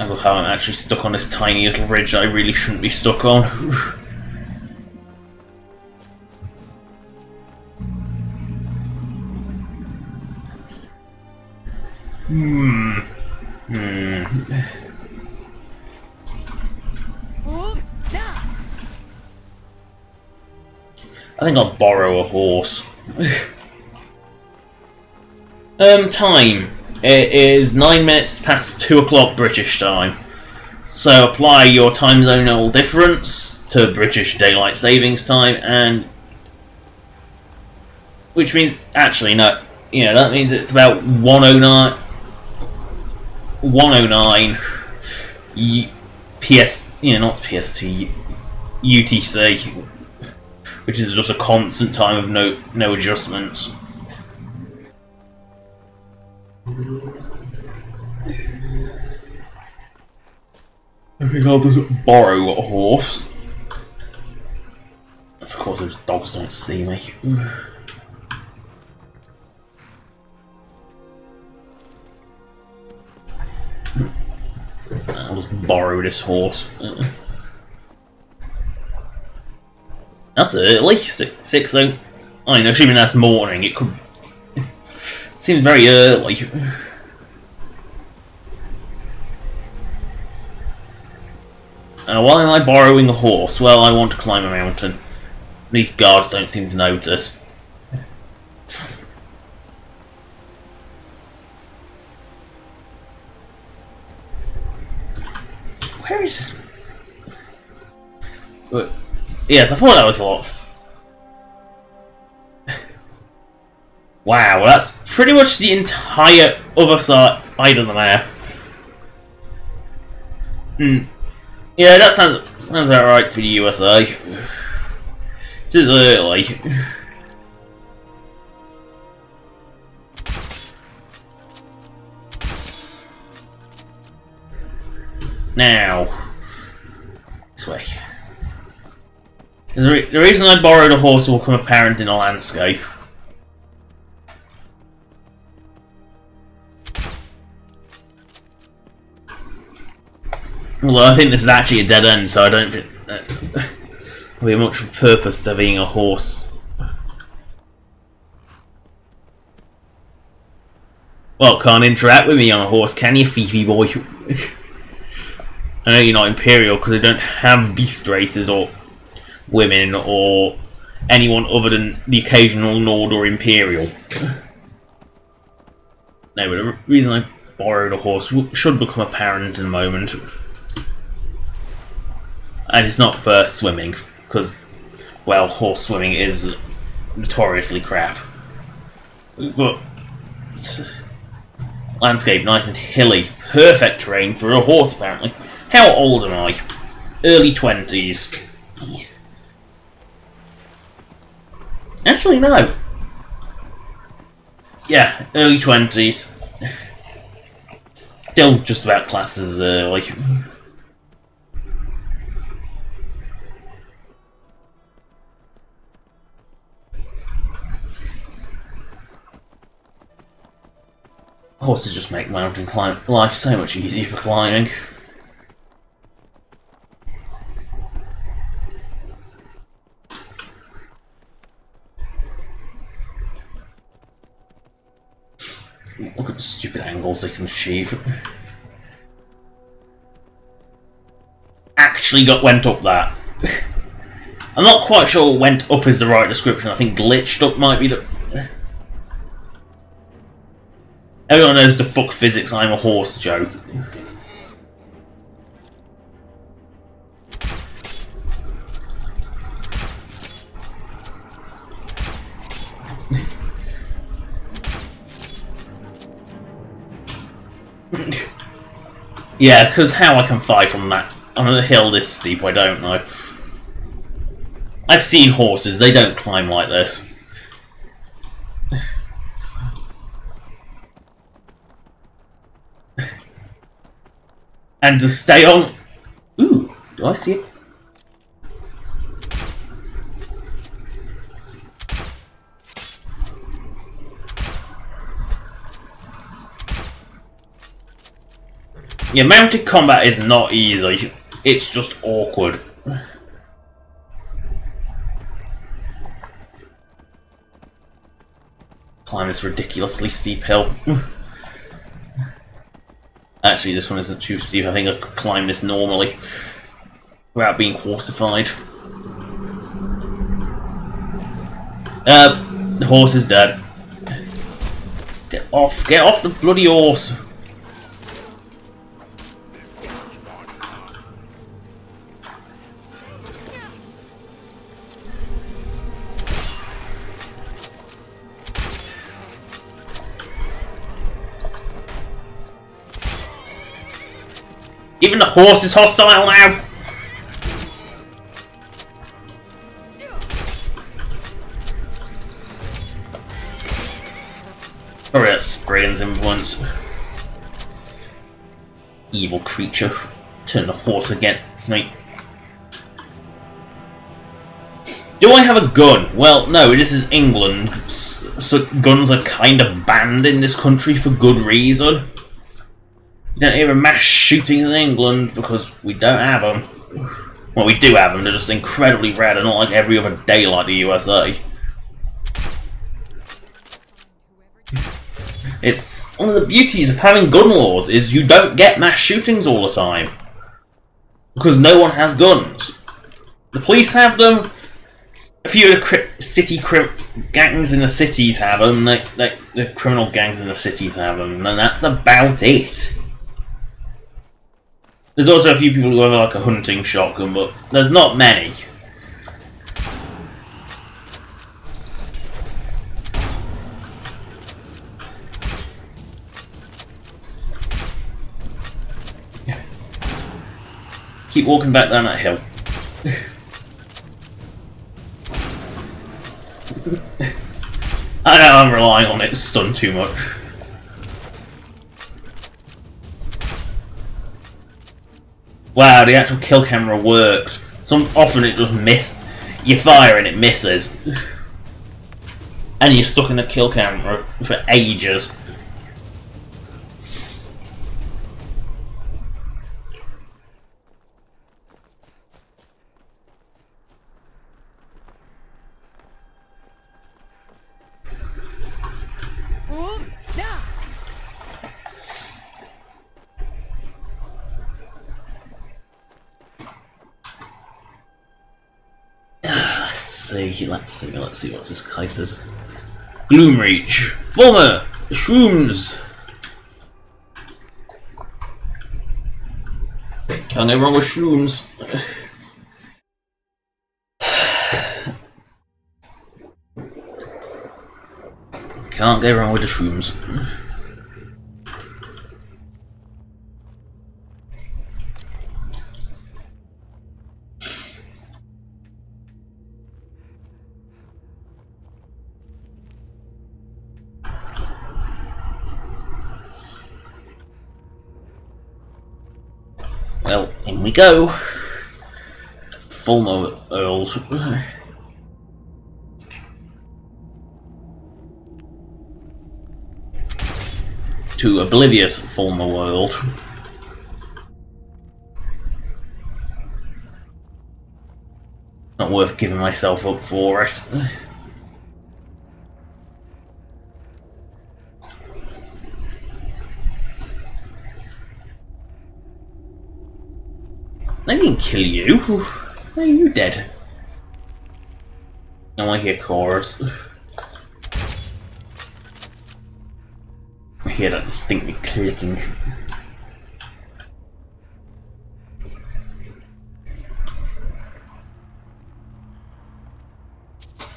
S1: I love how I'm actually stuck on this tiny little ridge that I really shouldn't be stuck on.
S2: Hold. Da.
S1: I think I'll borrow a horse. Time. It is 9 minutes past 2 o'clock British time. So apply your time zonal difference to British Daylight Savings Time, and which means actually no, yeah, that means it's about 109 PS, not PST, UTC, which is just a constant time of no adjustments. I think I'll just borrow a horse. That's of course those dogs don't see me. I'll just borrow this horse. That's early. 6 though. I mean, assuming that's morning, it could... Seems very early. Why am I borrowing a horse? Well, I want to climb a mountain. These guards don't seem to notice. Where is this? But, yes, I thought that was a lot. Wow, that's pretty much the entire other side of the map. Yeah, that sounds about right for the USA. It is early. Now, this way. The reason I borrowed a horse will become apparent in the landscape. Although I think this is actually a dead end, so I don't think there'll be much purpose to being a horse. Well, can't interact with me on a horse, can you, Fifi boy? I know you're not Imperial because they don't have beast races or women or anyone other than the occasional Nord or Imperial. No, but the reason I borrowed a horse should become apparent in a moment. And it's not for swimming, because, well, horse swimming is notoriously crap. But landscape nice and hilly, perfect terrain for a horse apparently. How old am I? Early 20s. Actually, no. yeah, early 20s. Still just about classes like. Horses just make mountain life so much easier for climbing. Look at the stupid angles they can achieve. Actually went up that. I'm not quite sure went up is the right description. I think glitched up might be the... Everyone knows the fuck physics, I'm a horse joke. Yeah, because how I can fight on that on a hill this steep, I don't know. I've seen horses; they don't climb like this. And to stay on. Ooh, do I see it? Yeah, mounted combat is not easy, it's just awkward. Climb this ridiculously steep hill. Actually, this one isn't too steep, I think I could climb this normally without being horsified. The horse is dead. Get off the bloody horse! Even the horse is hostile now! Probably that's Sprayton's influence. Evil creature. Turn the horse against me. Do I have a gun? Well, no, this is England, so guns are kind of banned in this country for good reason. You don't hear of mass shootings in England because we don't have them. Well, we do have them, they're just incredibly rare, they're not like every other day like the USA. It's one of the beauties of having gun laws is you don't get mass shootings all the time. Because no one has guns. The police have them, a few of the gangs in the cities have them, the criminal gangs in the cities have them, and that's about it. There's also a few people who have like a hunting shotgun, but there's not many. Keep walking back down that hill. I know I'm relying on it to stun too much. Wow, the actual kill camera worked. Often it just miss. You fire and it misses. And you're stuck in the kill camera for ages. Let's see what this place is. Gloomreach. Former shrooms. Can't go wrong with shrooms. Can't go wrong with the shrooms. Well, in we go. Fulmer World. To oblivious Fulmer World. Not worth giving myself up for it. I didn't kill you. Why are you dead? No, I hear chorus. I hear that distinctly clicking.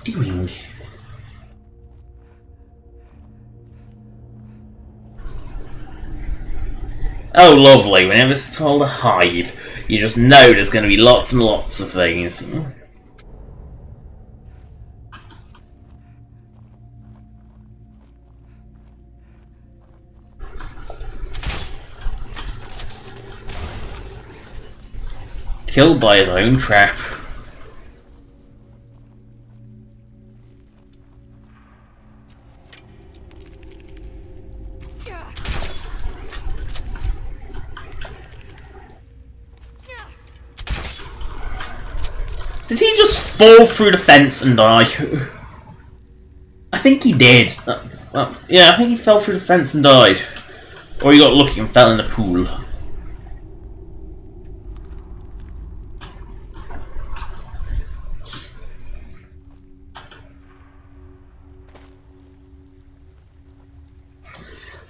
S1: Doing? Oh, lovely. Whenever it's called a hive, you just know there's going to be lots and lots of things. Killed by his own trap. Did he just fall through the fence and die? I think he did. Yeah, I think he fell through the fence and died. Or he got lucky and fell in the pool.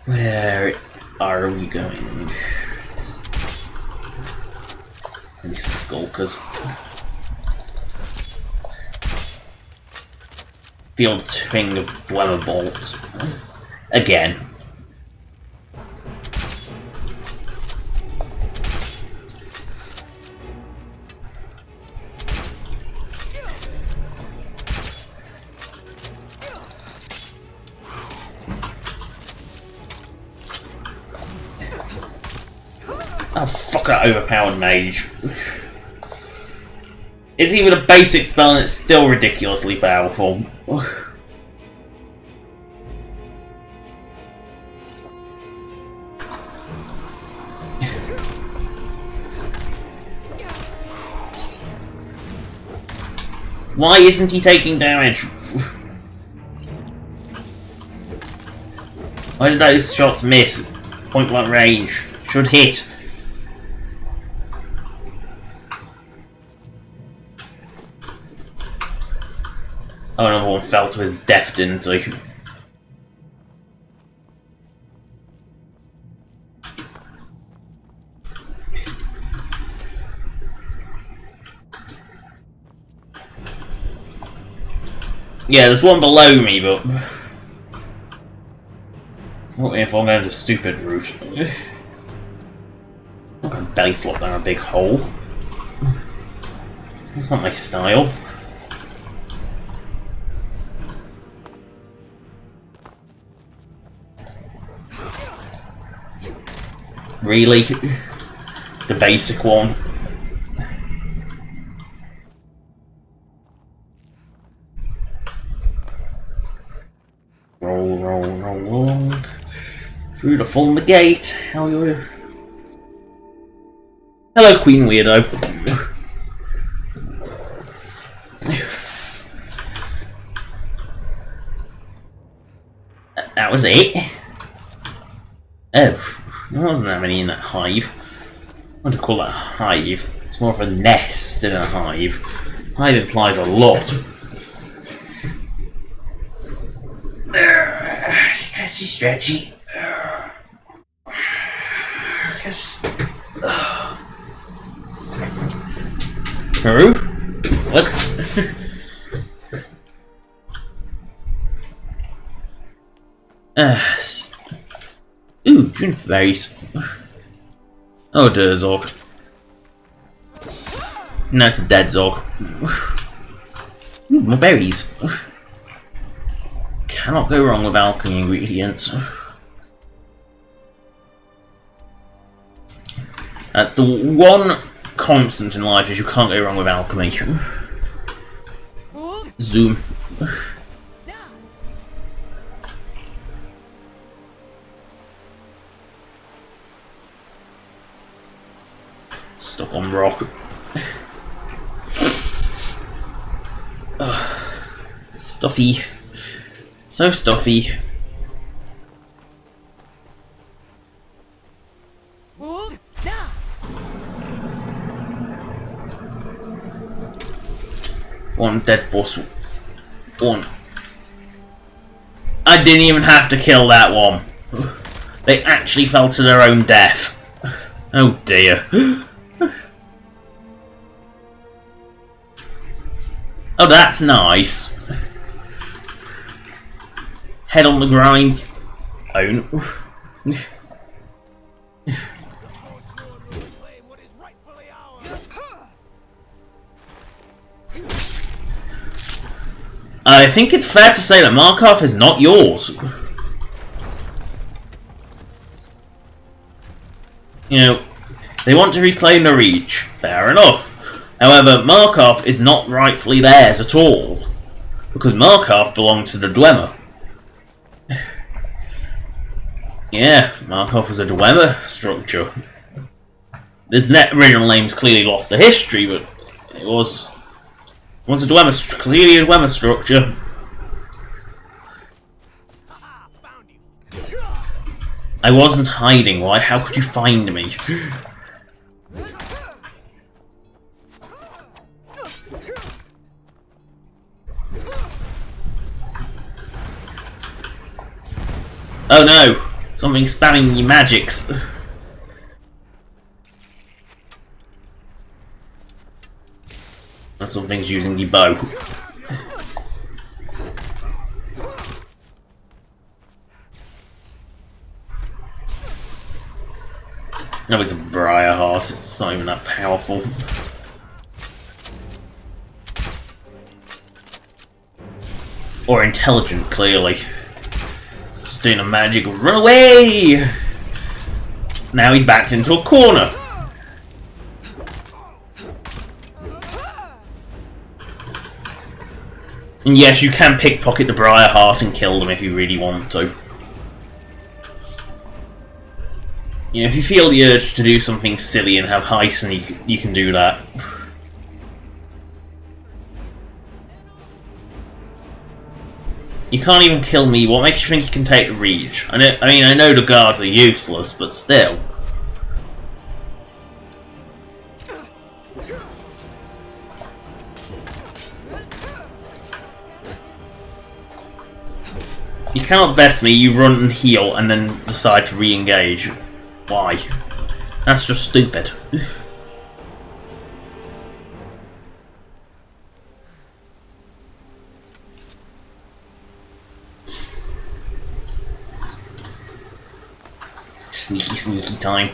S1: Where are we going? These skulkers. Field twing of Weather bolts. Again. Oh fuck, that overpowered mage. It's even a basic spell and it's still ridiculously powerful. Why isn't he taking damage? Why did those shots miss? Point blank range. Should hit. Oh, another one fell to his death, didn't he? Yeah, there's one below me, but what if I'm going the stupid route? I'm not going to belly flop down a big hole. That's not my style. Really? The basic one? Roll, roll, roll, roll. Through the Fulmer gate. How are you? Hello, Queen Weirdo. That was it? Oh. There wasn't that many in that hive. I want to call that a hive. It's more of a nest than a hive. Hive implies a lot. Stretchy, stretchy. Haru? What? Ooh, juniper berries. Oh, dear, Zog. No, it's a dead Zog. Ooh, more berries. Cannot go wrong with alchemy ingredients. That's the one constant in life, is you can't go wrong with alchemy.
S2: Hold.
S1: Zoom.
S2: Now.
S1: Stuck on rock. Stuffy. So stuffy.
S2: Hold. Now.
S1: One dead force. One. I didn't even have to kill that one. They actually fell to their own death. Oh dear. Oh, that's nice. Head on the grinds. Own. I think it's fair to say that Markov is not yours. You know, they want to reclaim the Reach. Fair enough. However, Markov is not rightfully theirs at all, because Markov belonged to the Dwemer. Yeah, Markov was a Dwemer structure. This original name's clearly lost to history, but it was a Dwemer, clearly a Dwemer structure. I wasn't hiding. Why? How could you find me? Oh no! Something's spamming your magics. And something's using the bow. No, it's a Briarheart. It's not even that powerful. Or intelligent, clearly. Just doing a magic run away! Now he's backed into a corner. And yes, you can pickpocket the Briarheart and kill them if you really want to. You know, if you feel the urge to do something silly and have high sneak, you can do that. You can't even kill me. What makes you think you can take the Reach? I mean, I know the guards are useless, but still. You cannot best me, you run and heal and then decide to re-engage. Why? That's just stupid. Sneaky, sneaky time.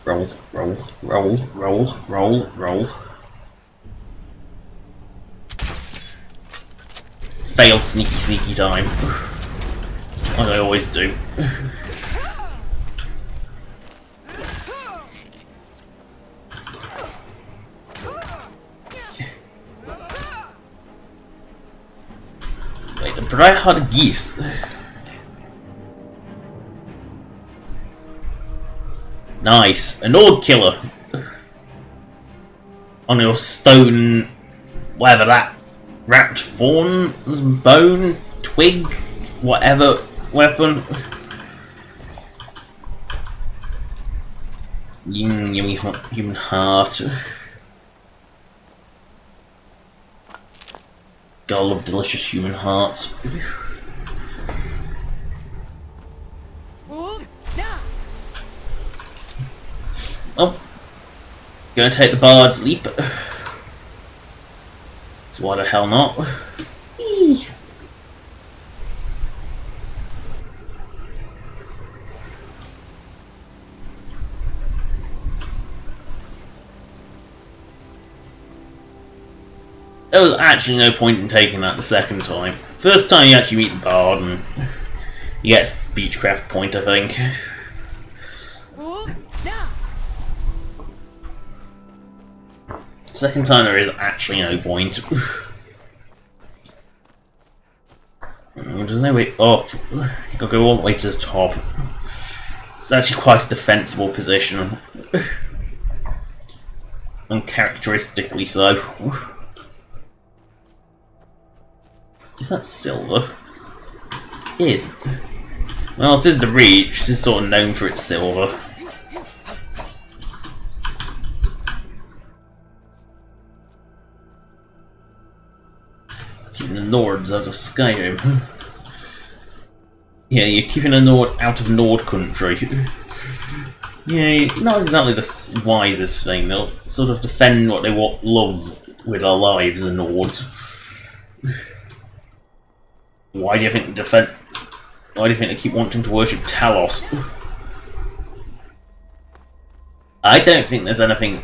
S1: Roll, roll, roll, roll, roll, roll. Failed sneaky, sneaky time. Like I always do. Wait, but I had geese. Nice, an orc killer. On your stone, whatever that wrapped fawn's bone, twig, whatever weapon. Yummy human heart. God, I love delicious human hearts.
S2: Hold. Now.
S1: Oh, gonna take the bard's leap. So why the hell not? Whee! There was actually no point in taking that the second time. First time you actually meet the bard and you get a speechcraft point, I think.
S2: Now.
S1: Second time there is actually no point. There's no way up. You gotta go all the way to the top. It's actually quite a defensible position. Uncharacteristically so. Is that silver? It is. Well, it is the Reach, it is sort of known for its silver. Keeping the Nords out of Skyrim. Yeah, you're keeping the Nord out of Nord country. Yeah, not exactly the wisest thing. They'll sort of defend what they love with their lives, the Nords. Why do you think they keep wanting to worship Talos? I don't think there's anything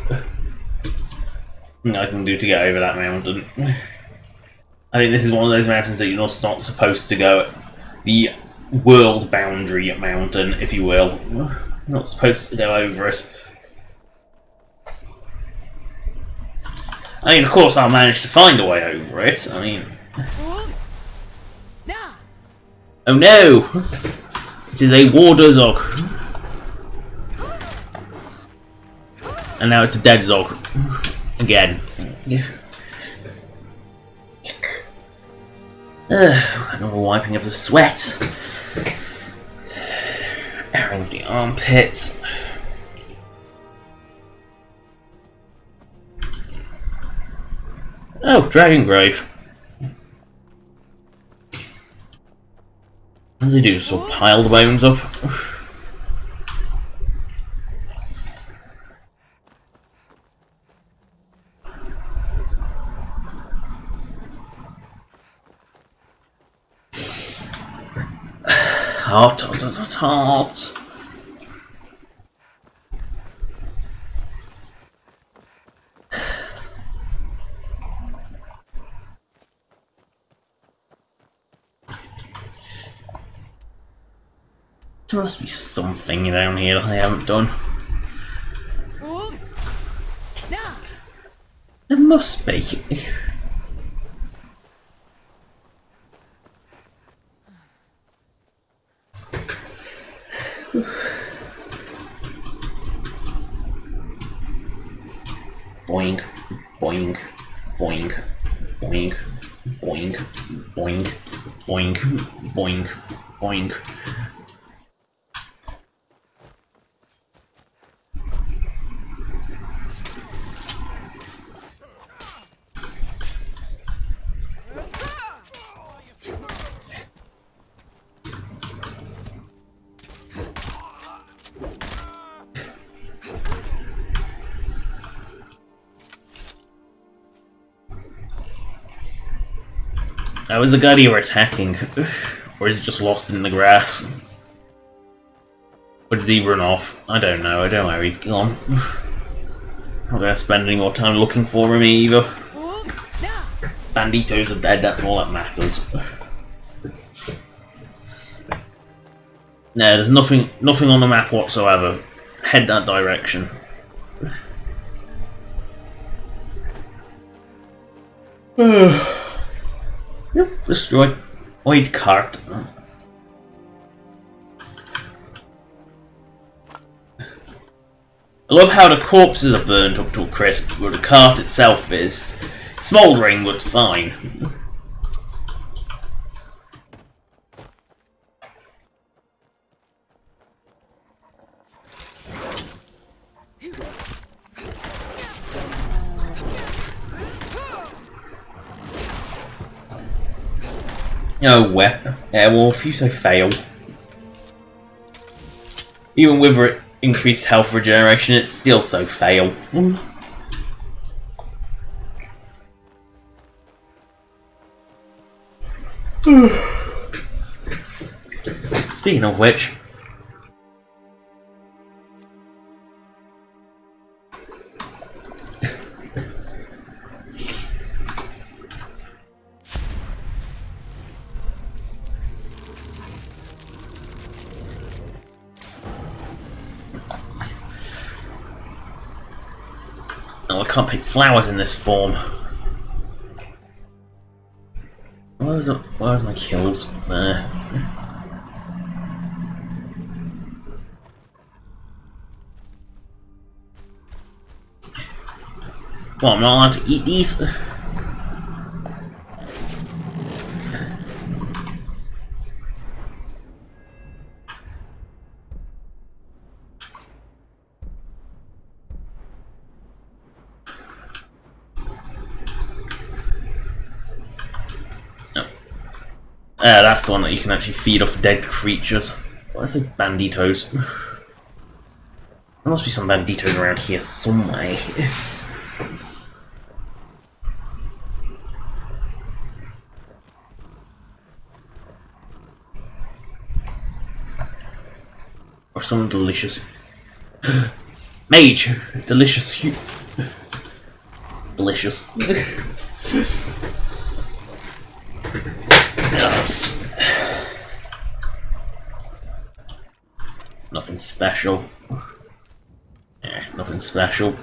S1: I can do to get over that mountain. I think this is one of those mountains that you're just not supposed to go at. The world boundary mountain, if you will. You're not supposed to go over it. I mean, of course I'll manage to find a way over it. I mean... Oh no! It is a Warder Zog. And now it's a dead Zog. Again. Another wiping of the sweat. Airing of the armpits. Oh, Dragon Grave. What do they do? Sort of pile the bones up? Hot, hot, hot, hot, hot. There must be something down here that I haven't done. There must be. Boing, boing, boing, boing, boing, boing, boing, boing, boing. That was the guy you were attacking. Or is he just lost in the grass? Or did he run off? I don't know. I don't know where he's gone. I'm not going to spend any more time looking for him either. Banditos are dead, that's all that matters. No, there's nothing on the map whatsoever. Head that direction. Yep, destroyed. Oid cart. I love how the corpses are burnt up to a crisp, but the cart itself is smouldering but fine. Oh, Airwolf, you so fail. Even with increased health regeneration, it's still so fail. Speaking of which... Oh, I can't pick flowers in this form. Where's my kills? There. Well, I'm not allowed to eat these. That's the one that you can actually feed off dead creatures. Where's the banditos? There must be some banditos around here somewhere. Or some delicious... Mage! Delicious... Delicious. Yes. Nothing special. Yeah, nothing special.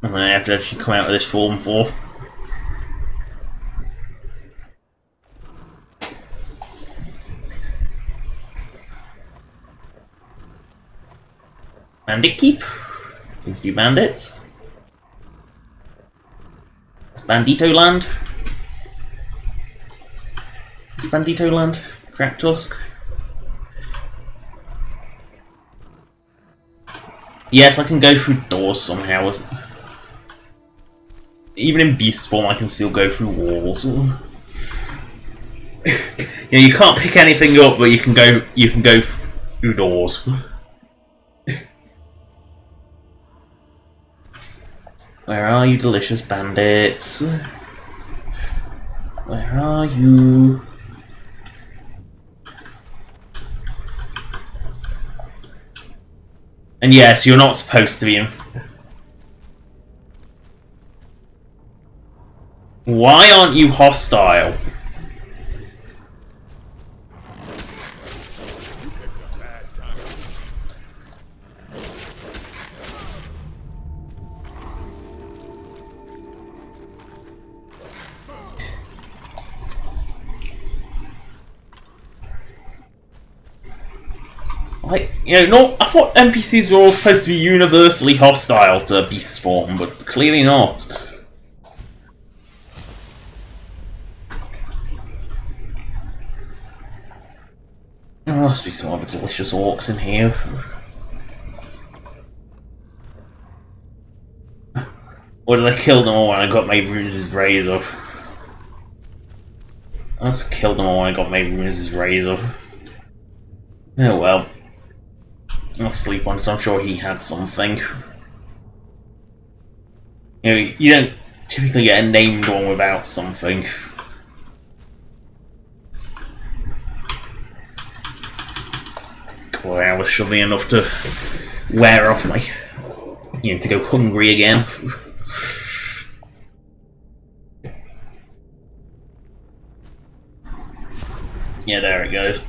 S1: I'm gonna have to actually come out of this form for. Bandit keep. Please do bandits. It's Bandito land. Is this Bandito land? Crack Tusk. Yes, I can go through doors somehow. Even in beast form, I can still go through walls. You know, you can't pick anything up, but you can go through doors. Where are you, delicious bandits? Where are you? And yes, you're not supposed to be in... Why aren't you hostile? I thought NPCs were all supposed to be universally hostile to beast form, but clearly not. There must be some other delicious orcs in here. Or did I kill them all when I got my Runes' razor? I must have killed them all when I got my Runes' razor. Oh well. I'll sleep on it, I'm sure he had something. You know, you don't typically get a named one without something. Boy, I was shoving enough to wear off my... You know, to go hungry again. Yeah, there it goes.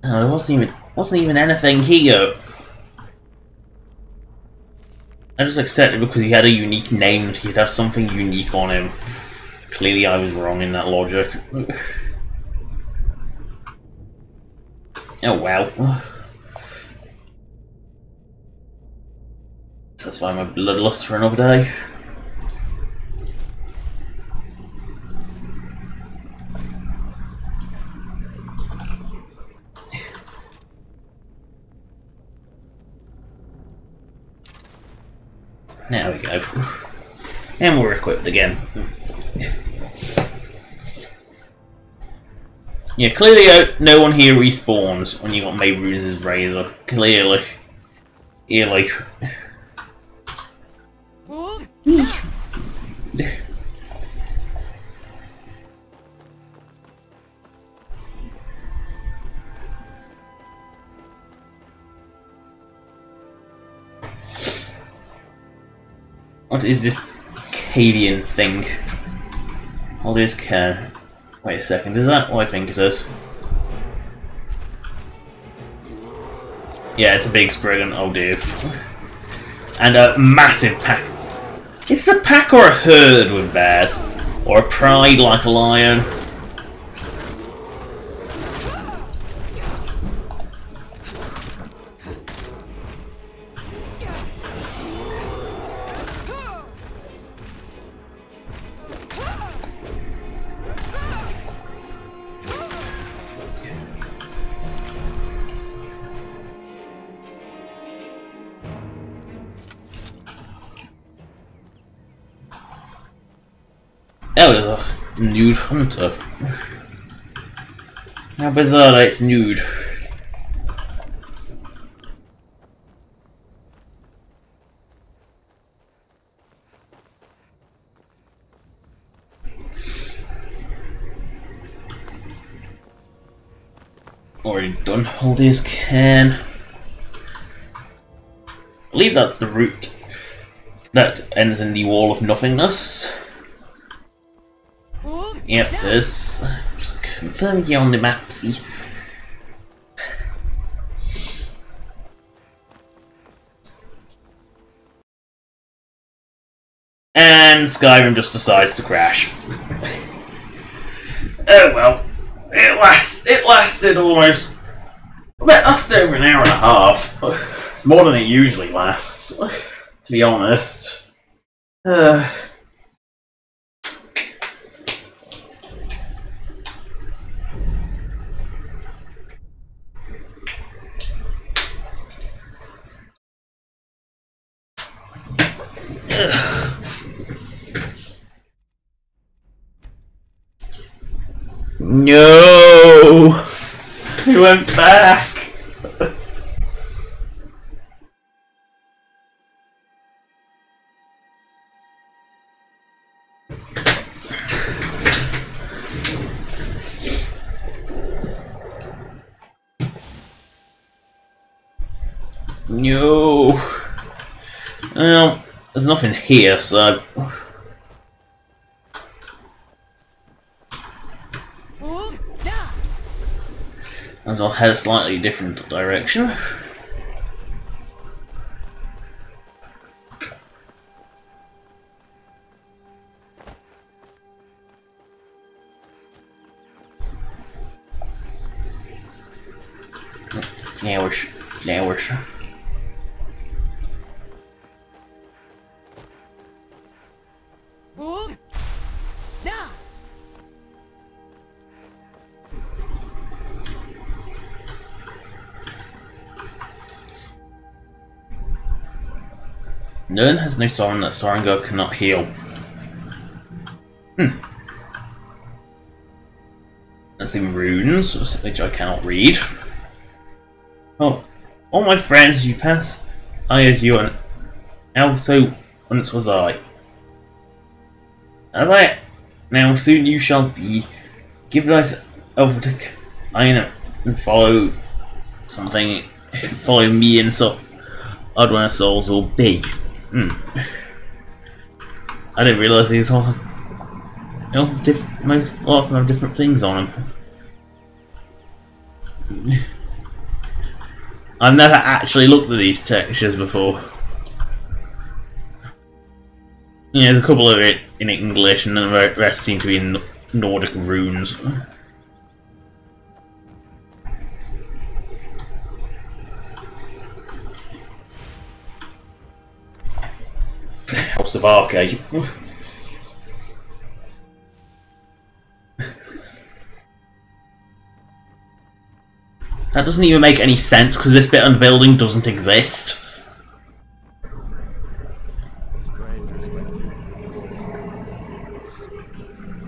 S1: Oh, there wasn't even anything here. I just accepted because he had a unique name and he'd have something unique on him. Clearly I was wrong in that logic. Oh well. Satisfy my bloodlust for another day. There we go. And we're equipped again. Yeah, clearly no one here respawns when you got Mayrunes' razor. Clearly.
S2: Would?
S1: What is this Cadian thing? I'll just care. Wait a second, is that what I think it is? Yeah, it's a big spriggan. Oh dear. And a massive pack. Is it a pack or a herd with bears? Or a pride like a lion? Oh, there's a nude hunter. How bizarre that it's nude. Already done Haldir's Cairn. I believe that's the route that ends in the Wall of Nothingness. Yep, it is. Just confirming you on the map, see. And Skyrim just decides to crash. Oh well. It lasted almost... It lasted over an hour and a half. It's more than it usually lasts, to be honest. No! He went back! No! Well, there's nothing here, so... As I'll head a slightly different direction. Flowers.
S2: Hold. Down.
S1: Nern has no Soren that Sorengar cannot heal. That's in runes, which I cannot read. Oh, all my friends, you pass. I as you, and also once was I. As I now soon you shall be. Give thyself over to Kain and follow something. Follow me, and so odd when our souls will be. I didn't realise these all have, a lot of them have different things on them. I've never actually looked at these textures before. Yeah, there's a couple of it in English, and then the rest seem to be in Nordic runes. House of Arcade. That doesn't even make any sense because this bit of the building doesn't exist.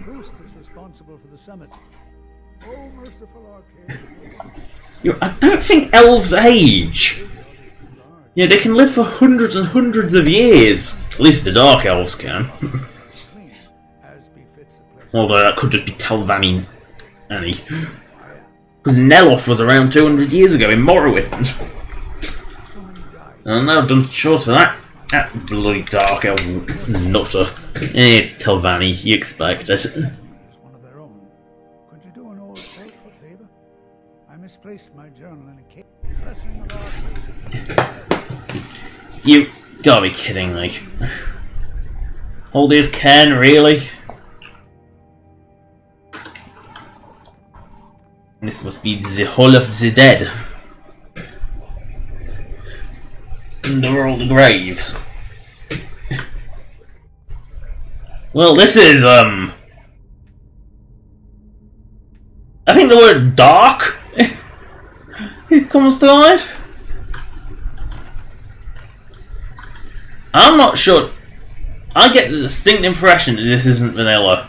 S5: Who's responsible for the summit? Oh, merciful arcade.
S1: I don't think elves age. Yeah, they can live for hundreds and hundreds of years. At least the dark elves can. Although that could just be Telvanni Annie. Because Neloth was around 200 years ago in Morrowind. And I've done chores for that. That bloody dark elf nutter. It's Telvanni, you expect it.
S5: One of their own. Could you do an old faithful favor? I misplaced my journal in a cave. blessing of our
S1: You gotta be kidding me. All this can, really? This must be the Hall of the Dead. Under all the graves. Well, this is, I think the word dark it comes to mind. I'm not sure. I get the distinct impression that this isn't vanilla.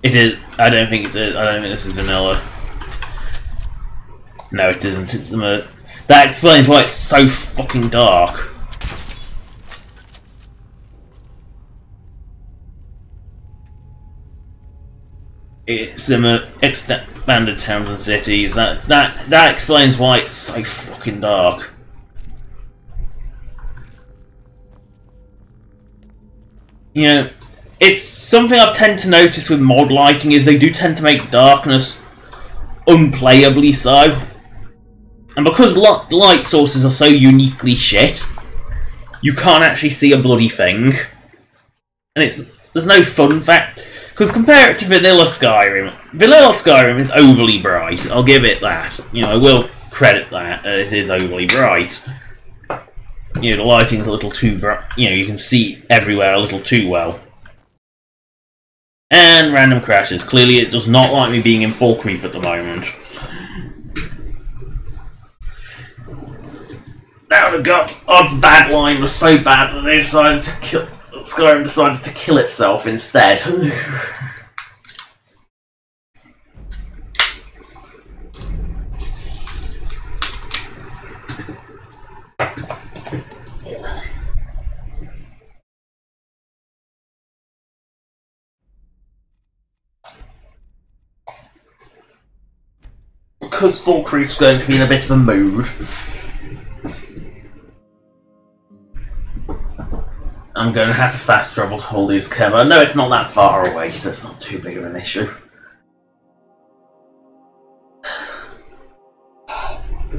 S1: It is. I don't think it is. I don't think this is vanilla. No, it isn't. It's that explains why it's so fucking dark. It's expanded towns and cities. That explains why it's so fucking dark. You know, it's something I've tend to notice with mod lighting is they do tend to make darkness unplayably so. And because light sources are so uniquely shit, you can't actually see a bloody thing. And there's no fun fact. Because compare it to vanilla Skyrim. Vanilla Skyrim is overly bright. I'll give it that. You know, I will credit that. It is overly bright. You know, the lighting's a little too bright. You know, you can see everywhere a little too well. And random crashes. Clearly it does not like me being in full creep at the moment. Now the God's bad line was so bad that they decided to kill. Skyrim decided to kill itself instead. Because Full Creep's going to be in a bit of a mood, I'm going to have to fast travel to Haldy's Kemmer. No, it's not that far away, so it's not too big of an issue.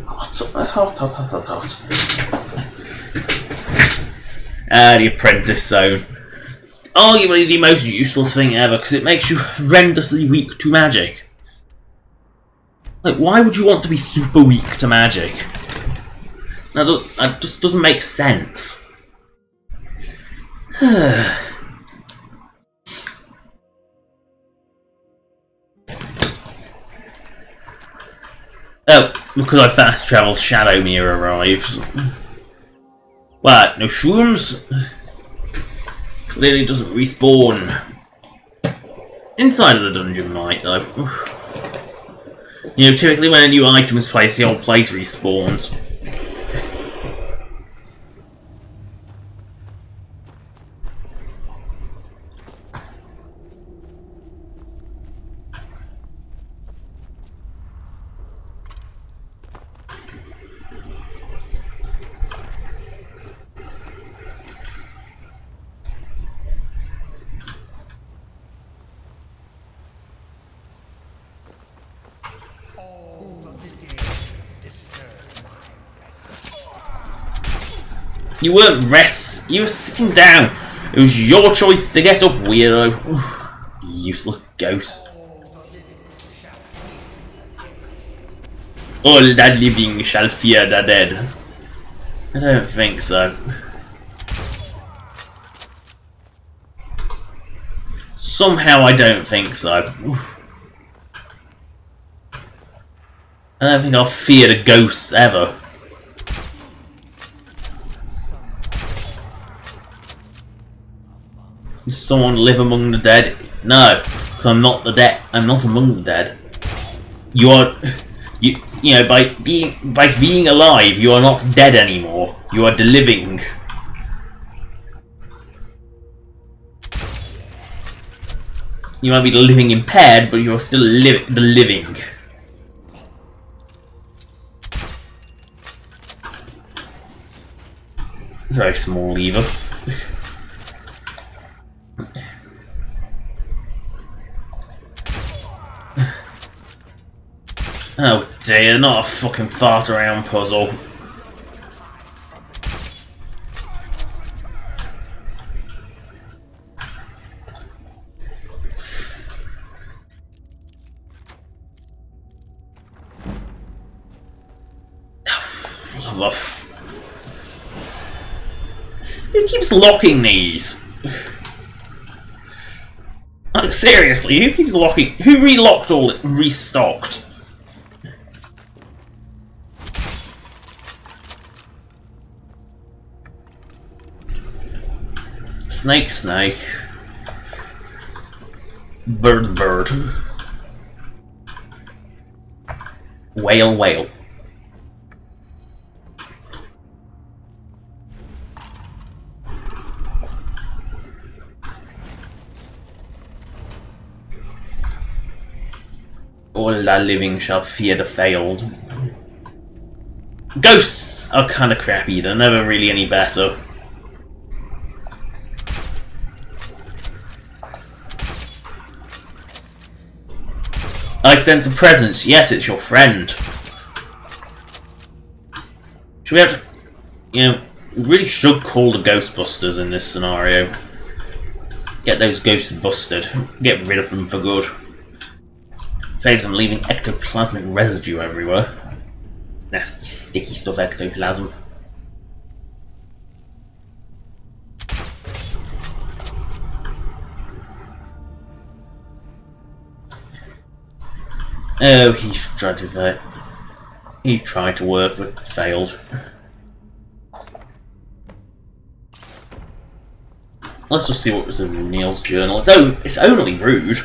S1: Hot. The Apprentice Zone. Arguably the most useless thing ever, because it makes you horrendously weak to magic. Like, why would you want to be super weak to magic? That just doesn't make sense. Oh, because I fast travelled, Shadowmere arrives. What? No shrooms? Clearly doesn't respawn. Inside of the dungeon might, though. You know, typically when a new item is placed, the old place respawns. You weren't you were sitting down. It was your choice to get up, weirdo. Useless ghost. All that living shall fear the dead. I don't think so. Somehow I don't think so. I don't think I'll fear the ghosts ever. Does someone live among the dead? No, because I'm not the dead. I'm not among the dead. You are, you know, by being alive, you are not dead anymore. You are the living. You might be the living impaired, but you are still the living. It's a very small lever. dear, not a fucking fart around puzzle. Who keeps locking these? Like, seriously, who keeps locking? Who relocked all it and restocked? Snake, snake. Bird, bird. Whale, whale. All the living shall fear the failed. Ghosts are kind of crappy, they're never really any better. I sense a presence. Yes, it's your friend. Should we have to... You know, we really should call the Ghostbusters in this scenario. Get those ghosts busted. Get rid of them for good. Saves them leaving ectoplasmic residue everywhere. Nasty, sticky stuff, ectoplasm. Oh, he tried to work, but failed. Let's just see what was in Neil's journal. It's only rude.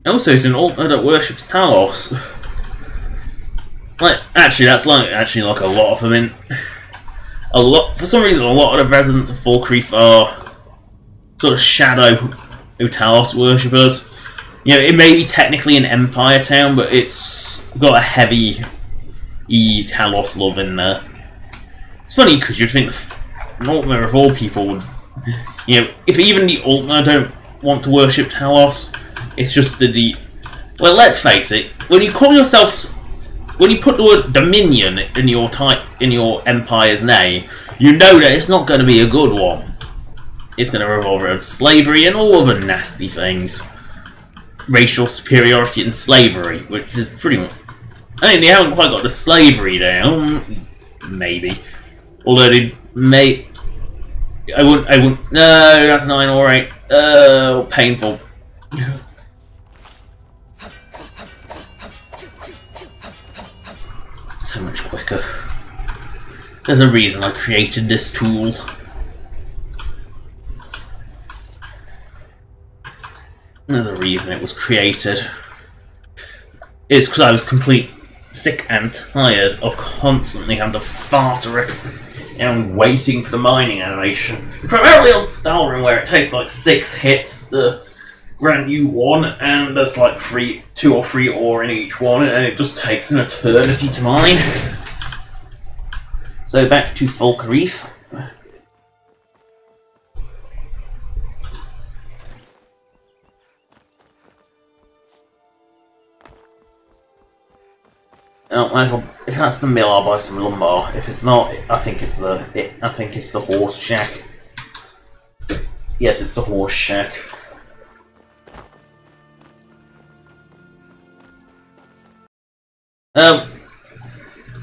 S1: Also, it's an alternate that worships Talos. Like, actually, that's like a lot of them in. For some reason, a lot of the residents of Falkreath are sort of shadow Talos worshippers. You know, it may be technically an Empire town, but it's got a heavy Talos love in there. It's funny because you'd think an Altmer of all people would, you know, if even the Altmer don't want to worship Talos. It's just well, let's face it. When you call yourself, when you put the word Dominion in your empire's name, you know that it's not going to be a good one. It's going to revolve around slavery and all other nasty things, racial superiority and slavery, which is pretty much. I mean, they haven't quite got the slavery down, maybe. Although they may. I wouldn't. No, that's 9 or 8. Painful. So much quicker. There's a reason I created this tool. There's a reason it was created. It's because I was sick and tired of constantly having to fart and waiting for the mining animation. Primarily on Skyrim, where it takes like 6 hits to grant you one, and there's like 2 or 3 ore in each one, and it just takes an eternity to mine. So back to Falkreath. Oh, might as well. If that's the mill, I'll buy some lumber. If it's not, I think it's the horse shack. Yes, it's the horse shack.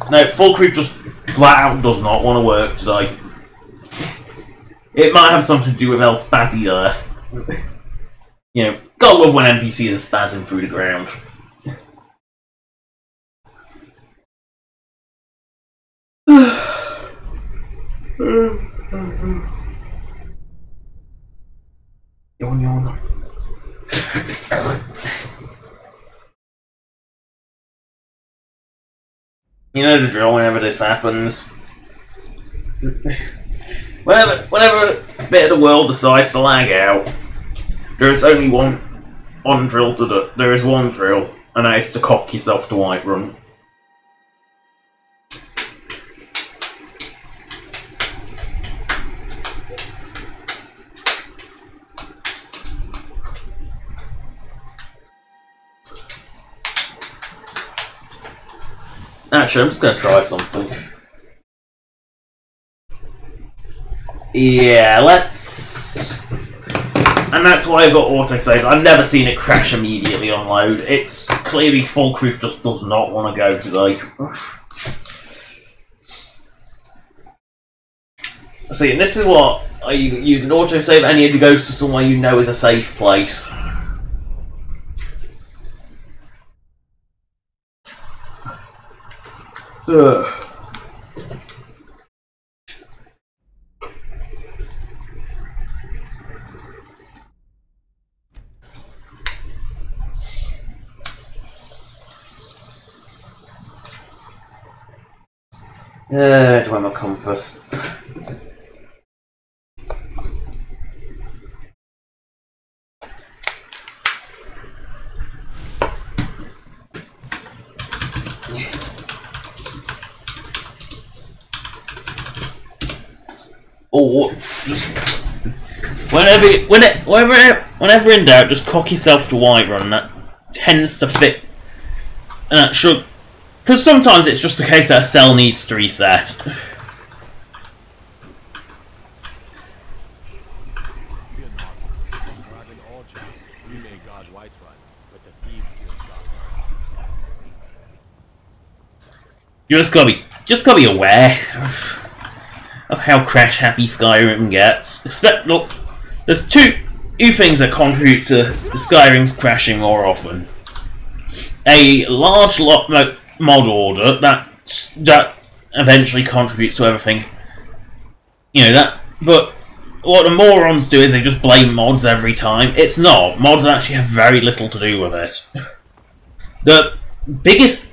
S1: No, Falkreath just flat out does not want to work today. It might have something to do with El Spazzy there. You know, gotta love when NPCs are spazzing through the ground. Yawn. You know the drill whenever this happens. Whenever a bit of the world decides to lag out, there's only one drill to do. There is one drill, and that is to cock yourself to Whiterun. Actually, I'm just going to try something. Yeah, let's... And that's why I've got autosave. I've never seen it crash immediately on load. It's clearly Full Proof just does not want to go today. See, and this is what I use an autosave, and you need to go to somewhere you know is a safe place. Ugh. Do I have my compass? Oh, just whenever in doubt, just cock yourself to Whiterun. That tends to fit, and that should. Because sometimes it's just a case that a cell needs to reset.
S4: Fear not. Dragon Orchard, we may guard Whiterun, but the thieves kill guards.
S1: You just gotta be aware of how crash happy Skyrim gets. Look, there's two things that contribute to Skyrim's crashing more often. A large mod order that eventually contributes to everything. You know that, but what the morons do is they just blame mods every time. It's not. Mods actually have very little to do with it.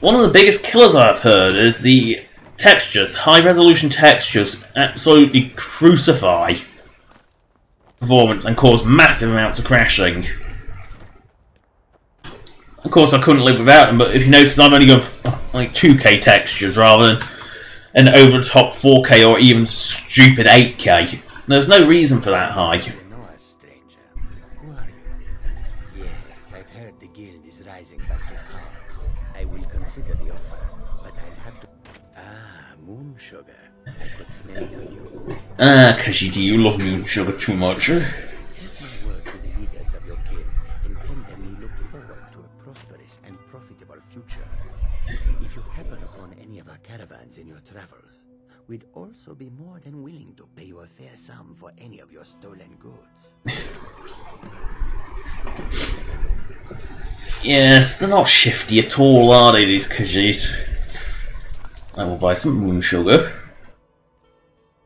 S1: One of the biggest killers I've heard is the textures. High resolution textures absolutely crucify performance and cause massive amounts of crashing. Of course, I couldn't live without them, but if you notice, I'm only going for like 2K textures rather than an over-the-top 4K or even stupid 8K. There's no reason for that high.
S6: You know us, stranger. Who are you? Yes, I've heard the guild is rising back to power. I will consider the offer, but I'll have to... Ah, moon sugar. I could smell it on you.
S1: Ah, Kashiti, you love moon sugar too much.
S6: Take my word to the leaders of your guild and tell them we look forward to a prosperous and profitable future. If you happen upon any of our caravans in your travels, we'd also be more than willing to pay you a fair sum for any of your stolen goods.
S1: Yes, they're not shifty at all, are they, these Khajiit? I will buy some moon sugar.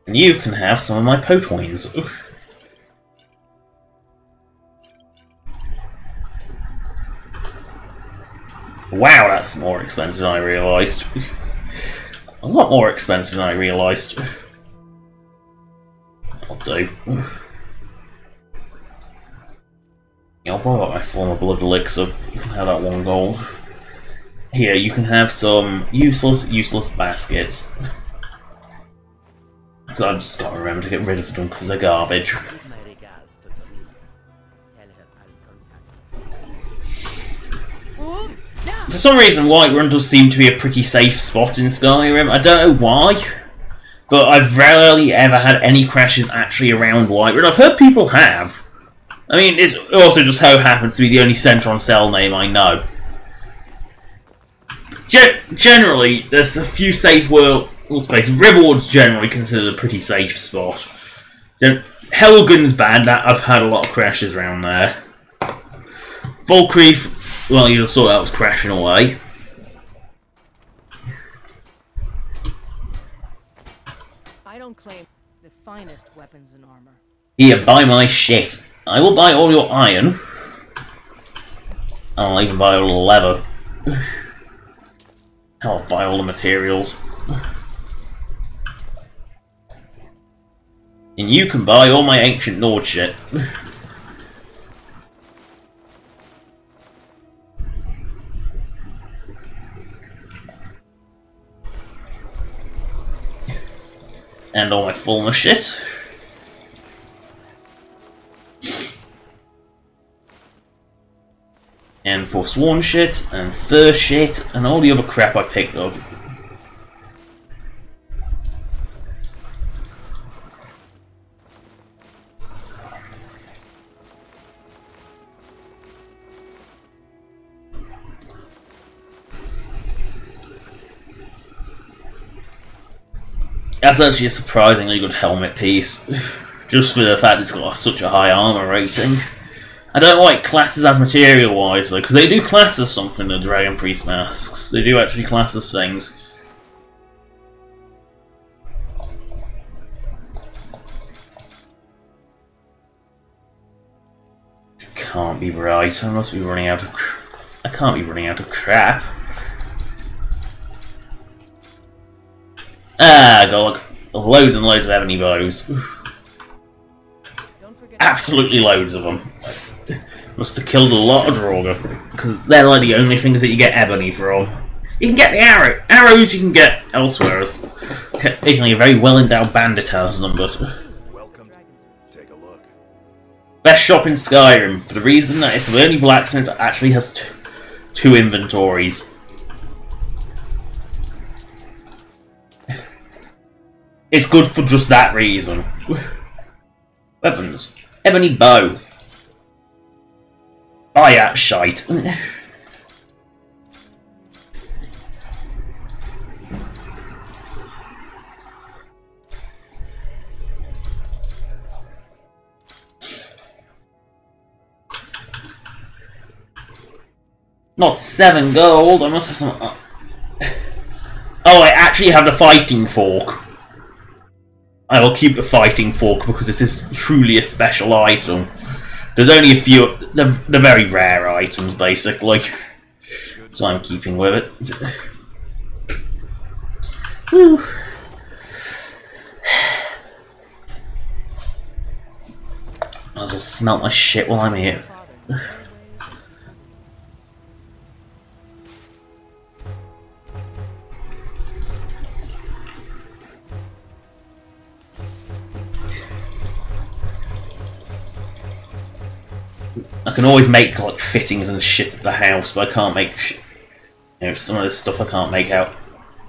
S1: And you can have some of my potwines. Wow, that's more expensive than I realised. A lot more expensive than I realised. I'll do. Yeah, I'll borrow my former blood elixir. You can have that 1 gold. Here, you can have some useless baskets. So I've just got to remember to get rid of them because they're garbage.
S6: Give my regards to Torino. Tell her I'll contact her.
S2: Hold. Now.
S1: For some reason, Whiterun does seem to be a pretty safe spot in Skyrim. I don't know why, but I've rarely ever had any crashes actually around Whiterun. I've heard people have. I mean, it also just so happens to be the only centre on cell name I know. Generally, there's a few safe world spaces. Riverwood's generally considered a pretty safe spot. Helgen's bad. I've had a lot of crashes around there. Falkreath, well, you just saw that was crashing away.
S2: I don't claim the finest weapons and armor.
S1: Here, buy my shit. I will buy all your iron. I'll even buy all the leather. I'll buy all the materials. And you can buy all my ancient Nord shit. And all my fullness shit. And Forsworn shit, and Thirst shit, and all the other crap I picked up. That's actually a surprisingly good helmet piece, just for the fact it's got such a high armor rating. I don't like classes as material-wise though, because they do class as something, the Dragon Priest masks. They do actually class as things. This can't be right. I must be running out of. I can't be running out of crap. I got like loads and loads of ebony bows. Absolutely loads of them. Must have killed a lot of Draugr, because they're like the only things that you get ebony from. You can get the arrows you can get elsewhere, as occasionally a very well endowed bandit has them, but
S4: Welcome. Take a look.
S1: best shop in Skyrim, for the reason that it's the only blacksmith that actually has two inventories. It's good for just that reason. Weapons. Ebony bow. Oh yeah, shite. Not 7 gold, I must have some... Oh, I actually have the fighting fork. I will keep the fighting fork because this is truly a special item. There's only a few, they're very rare items basically, so I'm keeping with it. Woo. Might as well smelt my shit while I'm here. I can always make like fittings and shit at the house, but I can't make. You know, some of this stuff I can't make out.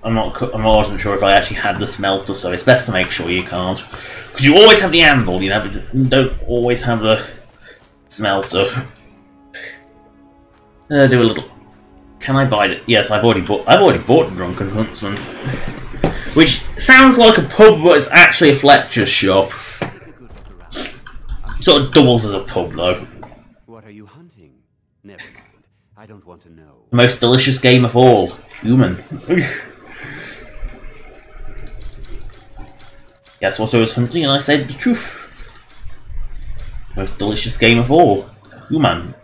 S1: I wasn't sure if I actually had the smelter, so it's best to make sure you can't, because you always have the anvil, you know, but you don't always have the smelter. Do a little. Can I buy it? Yes, I've already bought the Drunken Huntsman, which sounds like a pub, but it's actually a Fletcher's shop. Sort of doubles as a pub though.
S6: What are you hunting? Never mind. I don't want to know.
S1: The most delicious game of all. Human. Guess what I was hunting and I said the truth. Most delicious game of all. Human.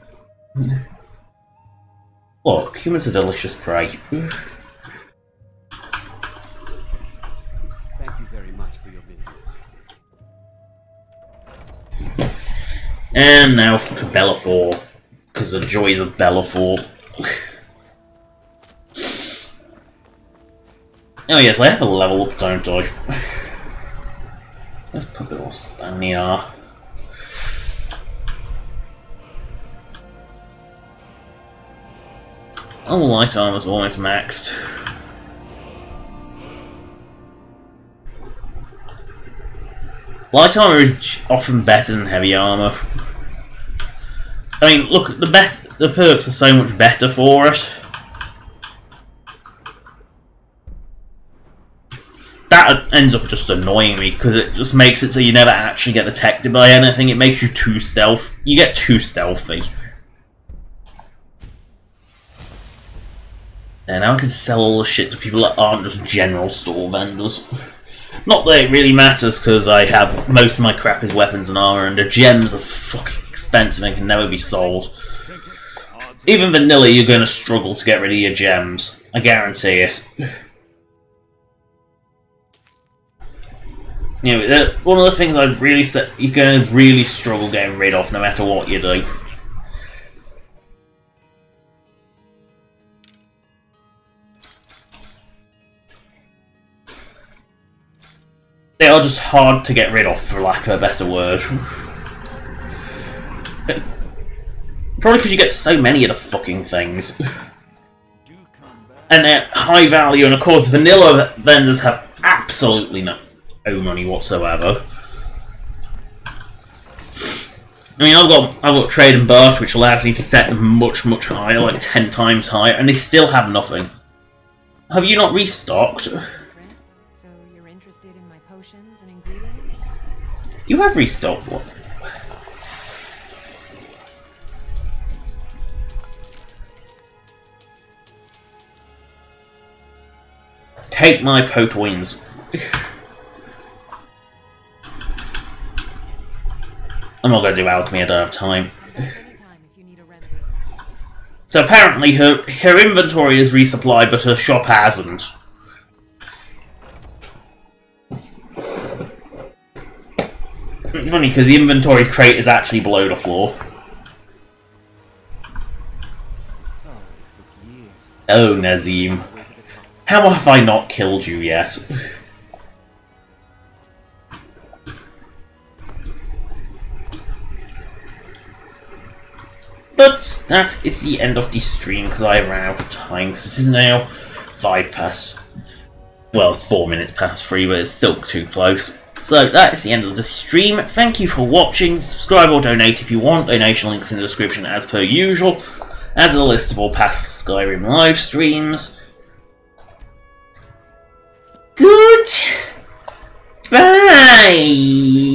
S1: Look, humans are delicious prey.
S6: Thank you very much for your business.
S1: And now to Bellafor. Because the joys of Bellafor. Oh yes, I have a level up, don't I? Let's put it all down here. Oh, light armor's almost maxed. Light armor is often better than heavy armor. I mean, look, the perks are so much better for it. That ends up just annoying me because it just makes it so you never actually get detected by anything. It makes you too stealth. You get too stealthy. And now I can sell all the shit to people that aren't just general store vendors. Not that it really matters because I have most of my crap is weapons and armor, and the gems are fucking expensive and can never be sold. Even vanilla, you're going to struggle to get rid of your gems. I guarantee it. You know, one of the things I'd really say you're going to really struggle getting rid of no matter what you do. They are just hard to get rid of, for lack of a better word. Probably because you get so many of the fucking things. And they're high value, and of course vanilla vendors have absolutely no money whatsoever. I mean, I've got trade and barter, which allows me to set them much higher, like 10 times higher, and they still have nothing. Have you not restocked?
S2: So you're interested in my potions and ingredients?
S1: You have restocked what? Take my potions. I'm not going to do alchemy, I don't have time. So apparently her inventory is resupplied, but her shop hasn't. It's funny because the inventory crate is actually below the floor. Oh, Nazim. How have I not killed you yet? But that is the end of the stream because I ran out of time because it is now 5 past... Well, it's 4 minutes past 3, but it's still too close. So that is the end of the stream. Thank you for watching. Subscribe or donate if you want. Donation links in the description as per usual. As a list of all past Skyrim live streams. Good. Bye.